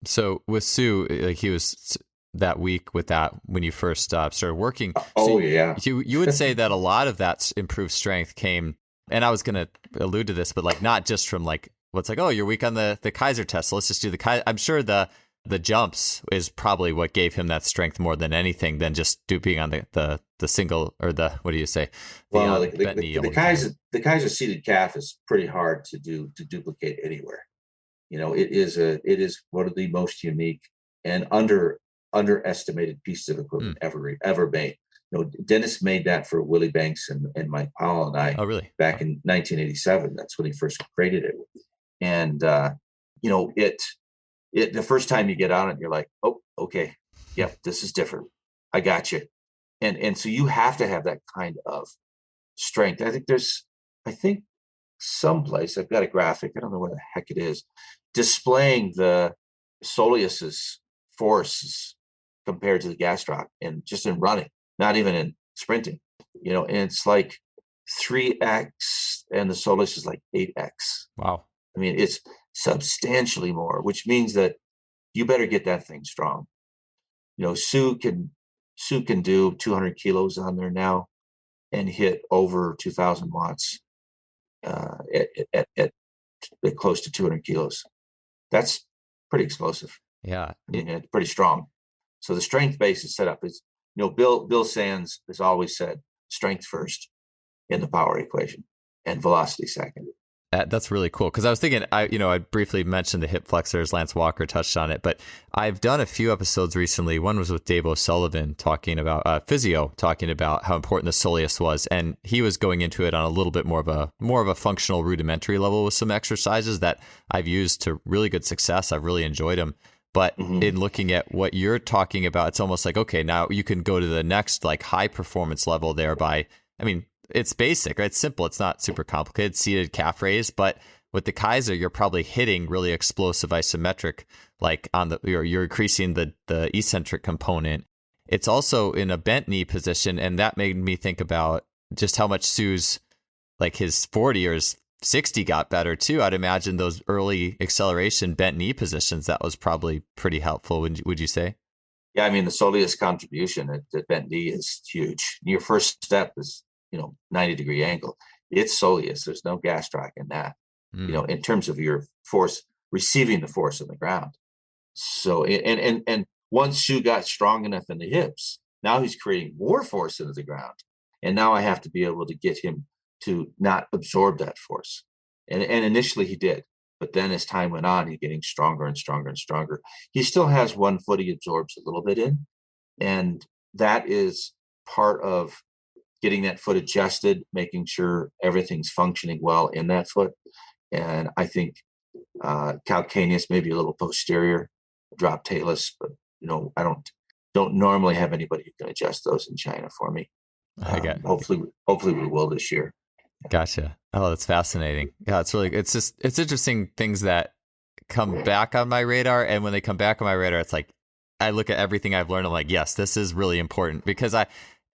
So with Su, like he was that week with that when you first started working. Oh, yeah. You would say that a lot of that improved strength came, and I was going to allude to this, but like not just from like what's like, oh, you're weak on the Kaiser test, so let's just do the Kaiser. I'm sure the jumps is probably what gave him that strength more than anything than just being on the single or the, what do you say? The Kaiser seated calf is pretty hard to duplicate anywhere. It is one of the most unique and underestimated pieces of equipment ever made. Dennis made that for Willie Banks and Mike Powell and I. Oh, really? Back in 1987. That's when he first created it. And the first time you get on it, you're like, oh, okay, yep, this is different. I got you. And so you have to have that kind of strength. I think someplace I've got a graphic, I don't know where the heck it is, displaying the soleus's forces compared to the gastroc, and just in running, not even in sprinting, and it's like 3x and the soleus is like 8x. Wow. I mean, it's substantially more, which means that you better get that thing strong. Su can do 200 kilos on there now and hit over 2,000 watts at close to 200 kilos. That's pretty explosive. Yeah. It's pretty strong. So the strength base is set up. Bill Sands has always said strength first in the power equation and velocity second. That's really cool, because I was thinking, I briefly mentioned the hip flexors. Lance Walker touched on it, but I've done a few episodes recently. One was with Dave O'Sullivan talking about physio, talking about how important the soleus was, and he was going into it on a little bit more of a functional rudimentary level with some exercises that I've used to really good success. I've really enjoyed them. But in looking at what you're talking about, it's almost like, okay, now you can go to the next like high performance level there by, it's basic, right? It's simple. It's not super complicated, seated calf raise. But with the Kaiser, you're probably hitting really explosive isometric, like you're increasing the eccentric component. It's also in a bent knee position. And that made me think about just how much Su's, like his 40 or his 60 got better too. I'd imagine those early acceleration bent knee positions, that was probably pretty helpful. Would you say? Yeah. The soleus contribution at bent knee is huge. Your first step is, 90-degree angle. It's soleus. There's no gastroc in that, in terms of your force, receiving the force on the ground. So, and once Su got strong enough in the hips, now he's creating more force into the ground. And now I have to be able to get him to not absorb that force. And initially he did, but then as time went on, he's getting stronger and stronger and stronger. He still has one foot he absorbs a little bit in. And that is part of getting that foot adjusted, making sure everything's functioning well in that foot. And I think calcaneus, maybe a little posterior, drop talus, but I don't normally have anybody who can adjust those in China for me. Hopefully we will this year. Gotcha. Oh, that's fascinating. Yeah, it's interesting things that come back on my radar. And when they come back on my radar, it's like, I look at everything I've learned. I'm like, yes, this is really important, because I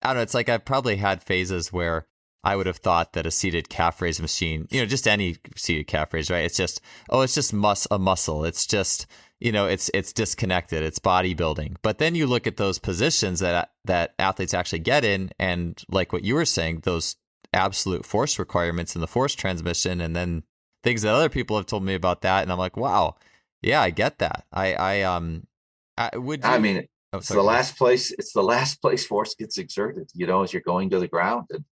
don't know. It's like I've probably had phases where I would have thought that a seated calf raise machine, just any seated calf raise, right? It's just, a muscle. It's just, it's disconnected. It's bodybuilding. But then you look at those positions that athletes actually get in, and like what you were saying, those absolute force requirements and the force transmission, and then things that other people have told me about that. And I'm like, wow, Yeah, I get that. Would I you? mean, Oh, it's sorry. the last place. It's the last place force gets exerted. As you're going to the ground, and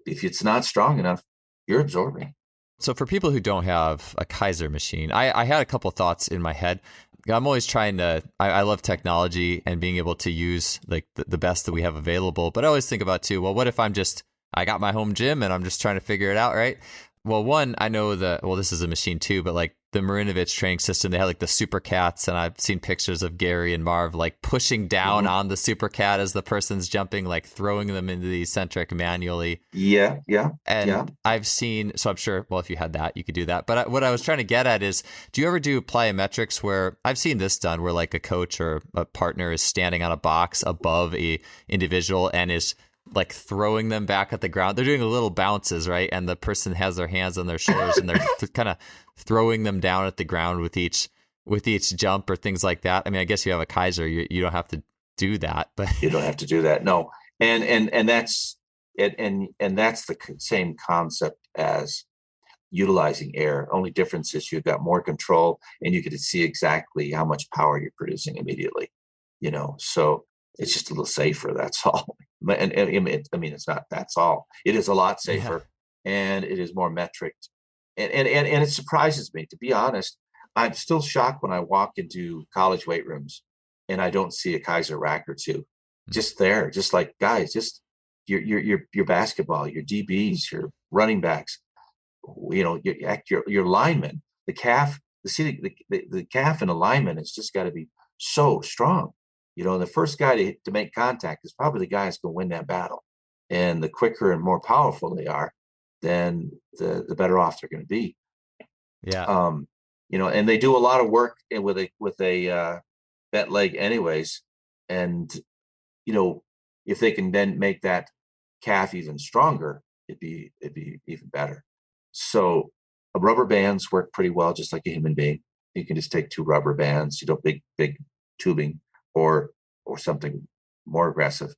if it's not strong enough, you're absorbing. So for people who don't have a Kaiser machine, I had a couple thoughts in my head. I'm always trying to, I love technology and being able to use like the best that we have available. But I always think about too, well, what if I got my home gym and I'm just trying to figure it out, right? Well, one, I know this is a machine too, but like the Marinovich training system, they had like the super cats, and I've seen pictures of Gary and Marv like pushing down Mhm. on the super cat as the person's jumping, like throwing them into the eccentric manually. Yeah, yeah, yeah. And I've seen, so I'm sure, well, if you had that, you could do that. But what I was trying to get at is, do you ever do plyometrics where I've seen this done where like a coach or a partner is standing on a box above a individual and is like throwing them back at the ground? They're doing little bounces, right? And the person has their hands on their shoulders and they're kind of throwing them down at the ground with each jump or things like that. I mean, I guess you have a Kaiser, you don't have to do that, but You don't have to do that. No, and that's and that's the same concept as utilizing air. Only difference is you've got more control and you get to see exactly how much power you're producing immediately. So it's just a little safer. That's all. I mean, it's not. That's all. It is a lot yeah. safer, and it is more metric. And it surprises me, to be honest. I'm still shocked when I walk into college weight rooms and I don't see a Kaiser rack or two just there, just like guys, just your basketball, your DBs, your running backs, your linemen, the calf, the calf and alignment has just got to be so strong. The first guy to make contact is probably the guy who's going to win that battle. And the quicker and more powerful they are, then the better off they're going to be. Yeah. And they do a lot of work with a bent leg anyways. And if they can then make that calf even stronger, it'd be even better. So rubber bands work pretty well, just like a human being. You can just take two rubber bands, big tubing or something more aggressive,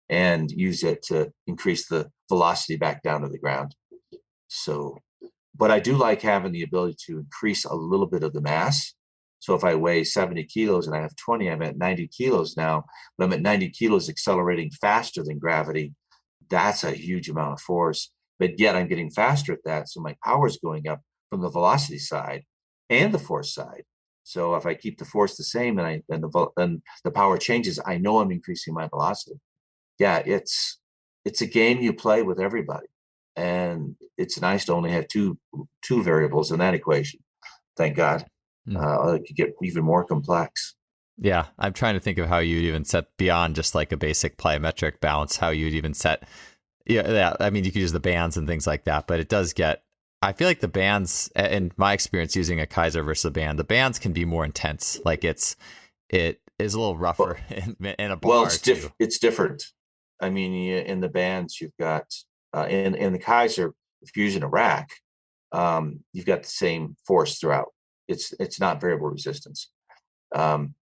and use it to increase the velocity back down to the ground. So, but I do like having the ability to increase a little bit of the mass. So if I weigh 70 kilos and I have 20, I'm at 90 kilos now. But I'm at 90 kilos accelerating faster than gravity. That's a huge amount of force. But yet I'm getting faster at that. So my power is going up from the velocity side and the force side. So if I keep the force the same and the power changes, I know I'm increasing my velocity. Yeah, it's a game you play with everybody. And it's nice to only have two variables in that equation. Thank God. It could get even more complex. Yeah, I'm trying to think of how you'd even set beyond just like a basic plyometric bounce, how you'd even set. Yeah, I mean, you could use the bands and things like that, but it does get. I feel like the bands, in my experience using a Kaiser versus a band, the bands can be more intense. Like it is a little rougher in a bar. Well, it's different. I mean, in the bands, you've got in the Kaiser, if you're using a rack, you've got the same force throughout. It's not variable resistance.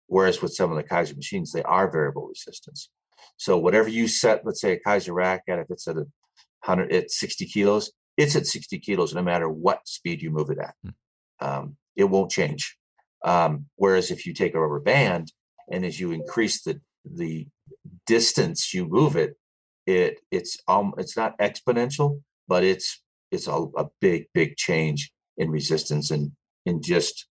Whereas with some of the Kaiser machines, they are variable resistance. So whatever you set, let's say a Kaiser rack at, if it's at 60 kilos, it's at 60 kilos no matter what speed you move it at. It won't change. Whereas if you take a rubber band and as you increase the distance you move it, it's not exponential, but it's a big change in resistance and in just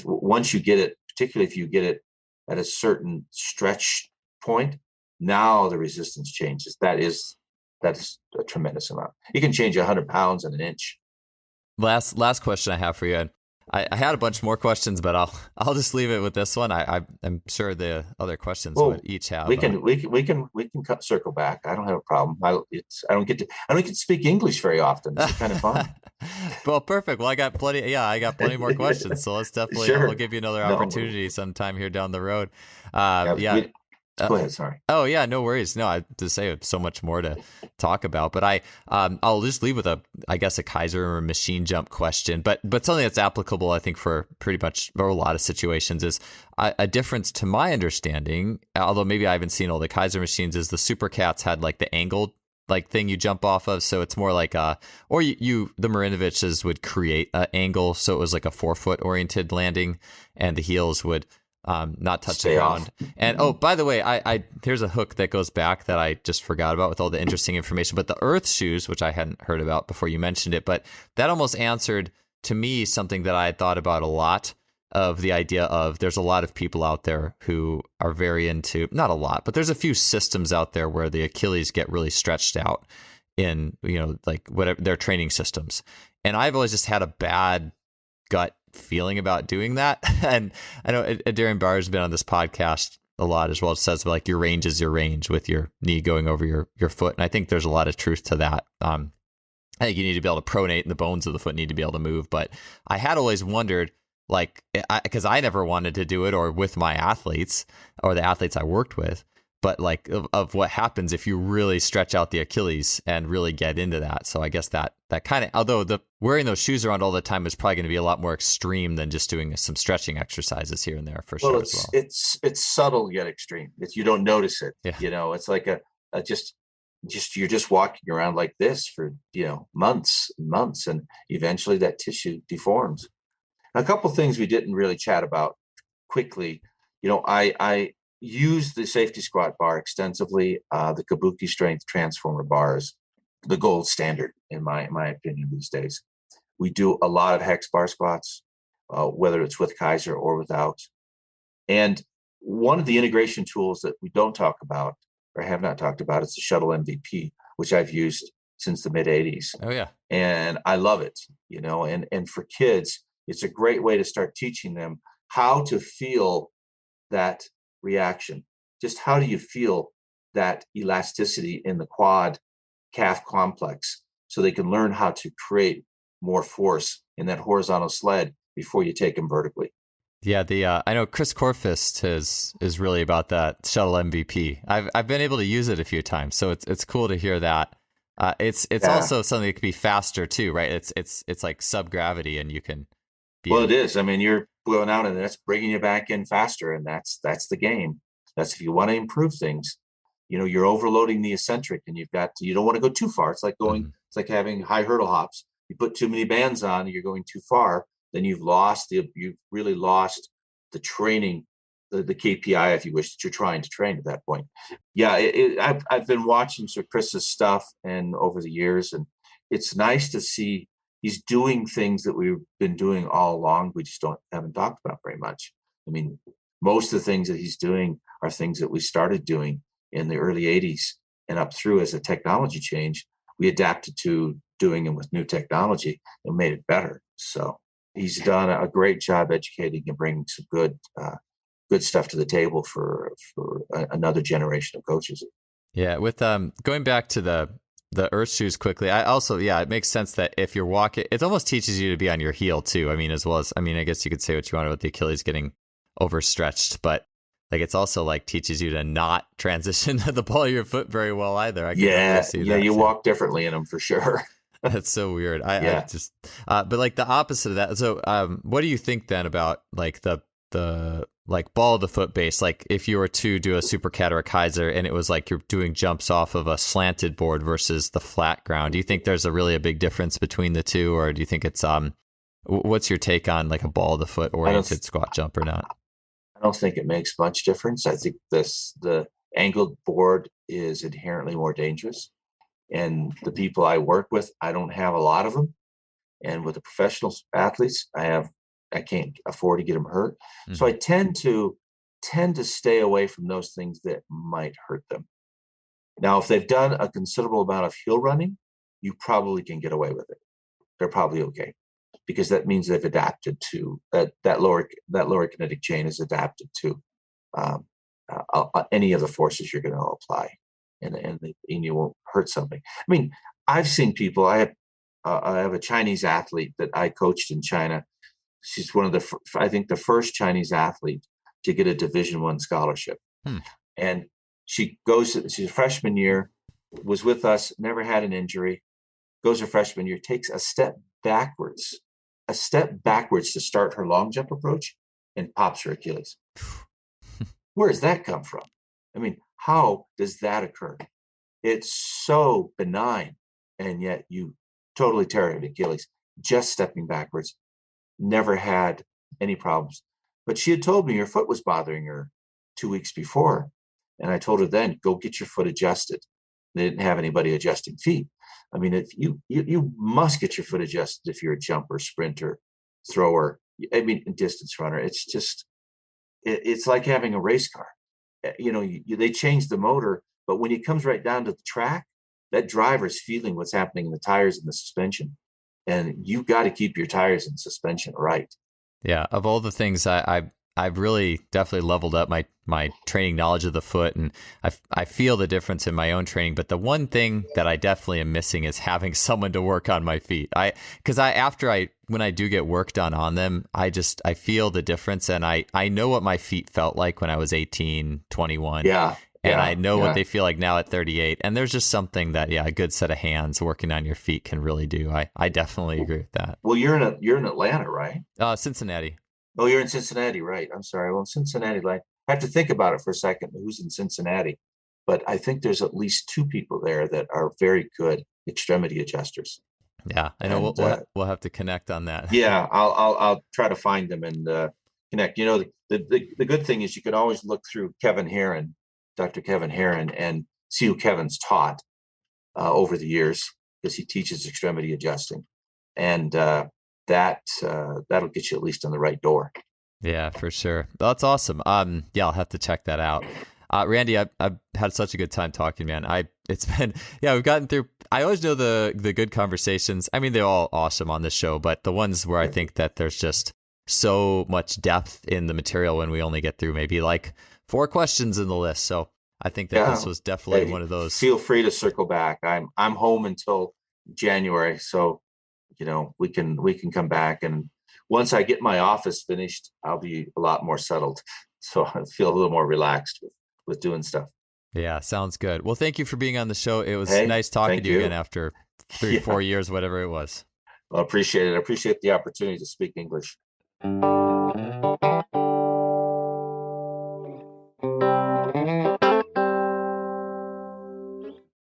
once you get it, particularly if you get it at a certain stretch point, now the resistance changes. That's a tremendous amount. You can change 100 pounds in an inch. Last question I have for you. And I had a bunch more questions, but I'll just leave it with this one. I'm sure the other questions would each have. We can circle back. I don't have a problem. I don't get to speak English very often. It's kind of fun. Well, perfect. Well, I got plenty more questions. So let's definitely we'll give you another opportunity sometime here down the road. Go ahead. Sorry. Oh yeah, no worries. No, I just say so much more to talk about, but I'll just leave with a Kaiser or machine jump question, but something that's applicable, I think, for pretty much a lot of situations is a difference to my understanding. Although maybe I haven't seen all the Kaiser machines, is the Super Cats had like the angled like thing you jump off of. So it's more like or the Marinoviches would create an angle. So it was like a 4-foot oriented landing and the heels would not touch the ground. And oh, by the way, I here's a hook that goes back that I just forgot about with all the interesting information. But the Earth shoes, which I hadn't heard about before you mentioned it, but that almost answered to me something that I had thought about a lot, of the idea of there's a lot of people out there who are very into, not a lot, but there's a few systems out there where the Achilles get really stretched out in, like whatever their training systems. And I've always just had a bad gut feeling about doing that. And I know Darren Barr's been on this podcast a lot as well. It says like your range is your range with your knee going over your foot. And I think there's a lot of truth to that. I think you need to be able to pronate and the bones of the foot need to be able to move. But I had always wondered, like, because I never wanted to do it or with my athletes or the athletes I worked with, but like of what happens if you really stretch out the Achilles and really get into that. So I guess that kind of, although wearing those shoes around all the time is probably going to be a lot more extreme than just doing some stretching exercises here and there for sure as well. It's subtle yet extreme. You don't notice it. Yeah. It's like just you're just walking around like this for months and months, and eventually that tissue deforms. A couple things we didn't really chat about quickly. I use the safety squat bar extensively. The Kabuki strength transformer bars, the gold standard in my opinion these days. We do a lot of hex bar squats, whether it's with Kaiser or without. And one of the integration tools that we don't talk about or have not talked about is the shuttle MVP, which I've used since the mid 80s. Oh yeah. And I love it, and for kids, it's a great way to start teaching them how to feel that reaction. Just how do you feel that elasticity in the quad calf complex, so they can learn how to create more force in that horizontal sled before you take them vertically. Yeah, I know Chris Corfist is really about that shuttle MVP. I've been able to use it a few times, so it's cool to hear that. It's also something that can be faster too, right? It's like sub-gravity, and you can. It is. I mean, you're going out and that's bringing you back in faster, and that's the game. That's if you want to improve things. You're overloading the eccentric, and you don't want to go too far. It's like it's like having high hurdle hops. You put too many bands on, you're going too far. Then you've really lost the training, the KPI, if you wish, that you're trying to train at that point. Yeah, I've been watching Sir Chris's stuff and over the years, and it's nice to see he's doing things that we've been doing all along. We just haven't talked about very much. I mean, most of the things that he's doing are things that we started doing in the early 80s and up through as a technology change. We adapted to doing them with new technology and made it better. So he's done a great job educating and bringing some good stuff to the table for another generation of coaches. Yeah, with going back to the earth shoes quickly, I also, it makes sense that if you're walking, it almost teaches you to be on your heel too. I mean, I guess you could say what you want about the Achilles getting overstretched, but like it's also like teaches you to not transition the ball of your foot very well either. I can see that you too. Walk differently in them for sure. That's so weird. I just, but like the opposite of that. So, what do you think then about like the like ball of the foot base? Like if you were to do a super cat or a Kaiser and it was like you're doing jumps off of a slanted board versus the flat ground, do you think there's a big difference between the two, or do you think it's what's your take on like a ball of the foot oriented squat jump or not? I don't think it makes much difference. I think the angled board is inherently more dangerous. And the people I work with, I don't have a lot of them. And with the professional athletes, I can't afford to get them hurt. Mm-hmm. So I tend to stay away from those things that might hurt them. Now, if they've done a considerable amount of heel running, you probably can get away with it. They're probably okay, because that means they've adapted to that lower kinetic chain is adapted to any of the forces you're going to apply. And you won't hurt something. I mean, I've seen people. I have a Chinese athlete that I coached in China. She's one of the first Chinese athlete to get a Division I scholarship. And she's a freshman year, was with us, never had an injury, goes her freshman year, takes a step backwards to start her long jump approach and pops her Achilles. Where does that come from? I mean, how does that occur? It's so benign, and yet you totally tear an Achilles just stepping backwards. Never had any problems. But she had told me her foot was bothering her 2 weeks before. And I told her then, go get your foot adjusted. They didn't have anybody adjusting feet. I mean, if you must get your foot adjusted if you're a jumper, sprinter, thrower, I mean, distance runner. It's just, it's like having a race car. They change the motor, but when it comes right down to the track, that driver's feeling what's happening in the tires and the suspension. And you've got to keep your tires and suspension right. Yeah, of all the things I've really definitely leveled up my training knowledge of the foot, and I feel the difference in my own training. But the one thing that I definitely am missing is having someone to work on my feet. When I do get work done on them, I feel the difference, and I know what my feet felt like when I was 18, 21. Yeah. And I know what they feel like now at 38. And there's just something that, a good set of hands working on your feet can really do. I definitely agree with that. Well, you're in Atlanta, right? Cincinnati. Oh, you're in Cincinnati, right? I'm sorry. Well, Cincinnati, I have to think about it for a second. Who's in Cincinnati? But I think there's at least 2 people there that are very good extremity adjusters. Yeah, I know. We'll have to connect on that. Yeah, I'll try to find them and connect. The good thing is you can always look through Dr. Kevin Heron, and see who Kevin's taught over the years, because he teaches extremity adjusting, and that'll get you at least in the right door. Yeah, for sure. That's awesome. I'll have to check that out. Randy, I've had such a good time talking, man. We've gotten through. I always know the good conversations. I mean, they're all awesome on this show, but the ones where I think that there's just so much depth in the material when we only get through maybe like 4 questions in the list. So I think that this was definitely one of those. Feel free to circle back. I'm home until January, so we can come back, and once I get my office finished, I'll be a lot more settled. So I feel a little more relaxed with doing stuff. Yeah, sounds good. Well, thank you for being on the show. It was nice talking to you again after 3 or 4 years, whatever it was. Well, I appreciate it. I appreciate the opportunity to speak English.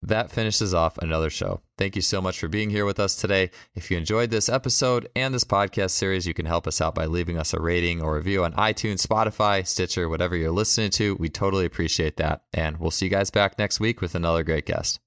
That finishes off another show. Thank you so much for being here with us today. If you enjoyed this episode and this podcast series, you can help us out by leaving us a rating or review on iTunes, Spotify, Stitcher, whatever you're listening to. We totally appreciate that. And we'll see you guys back next week with another great guest.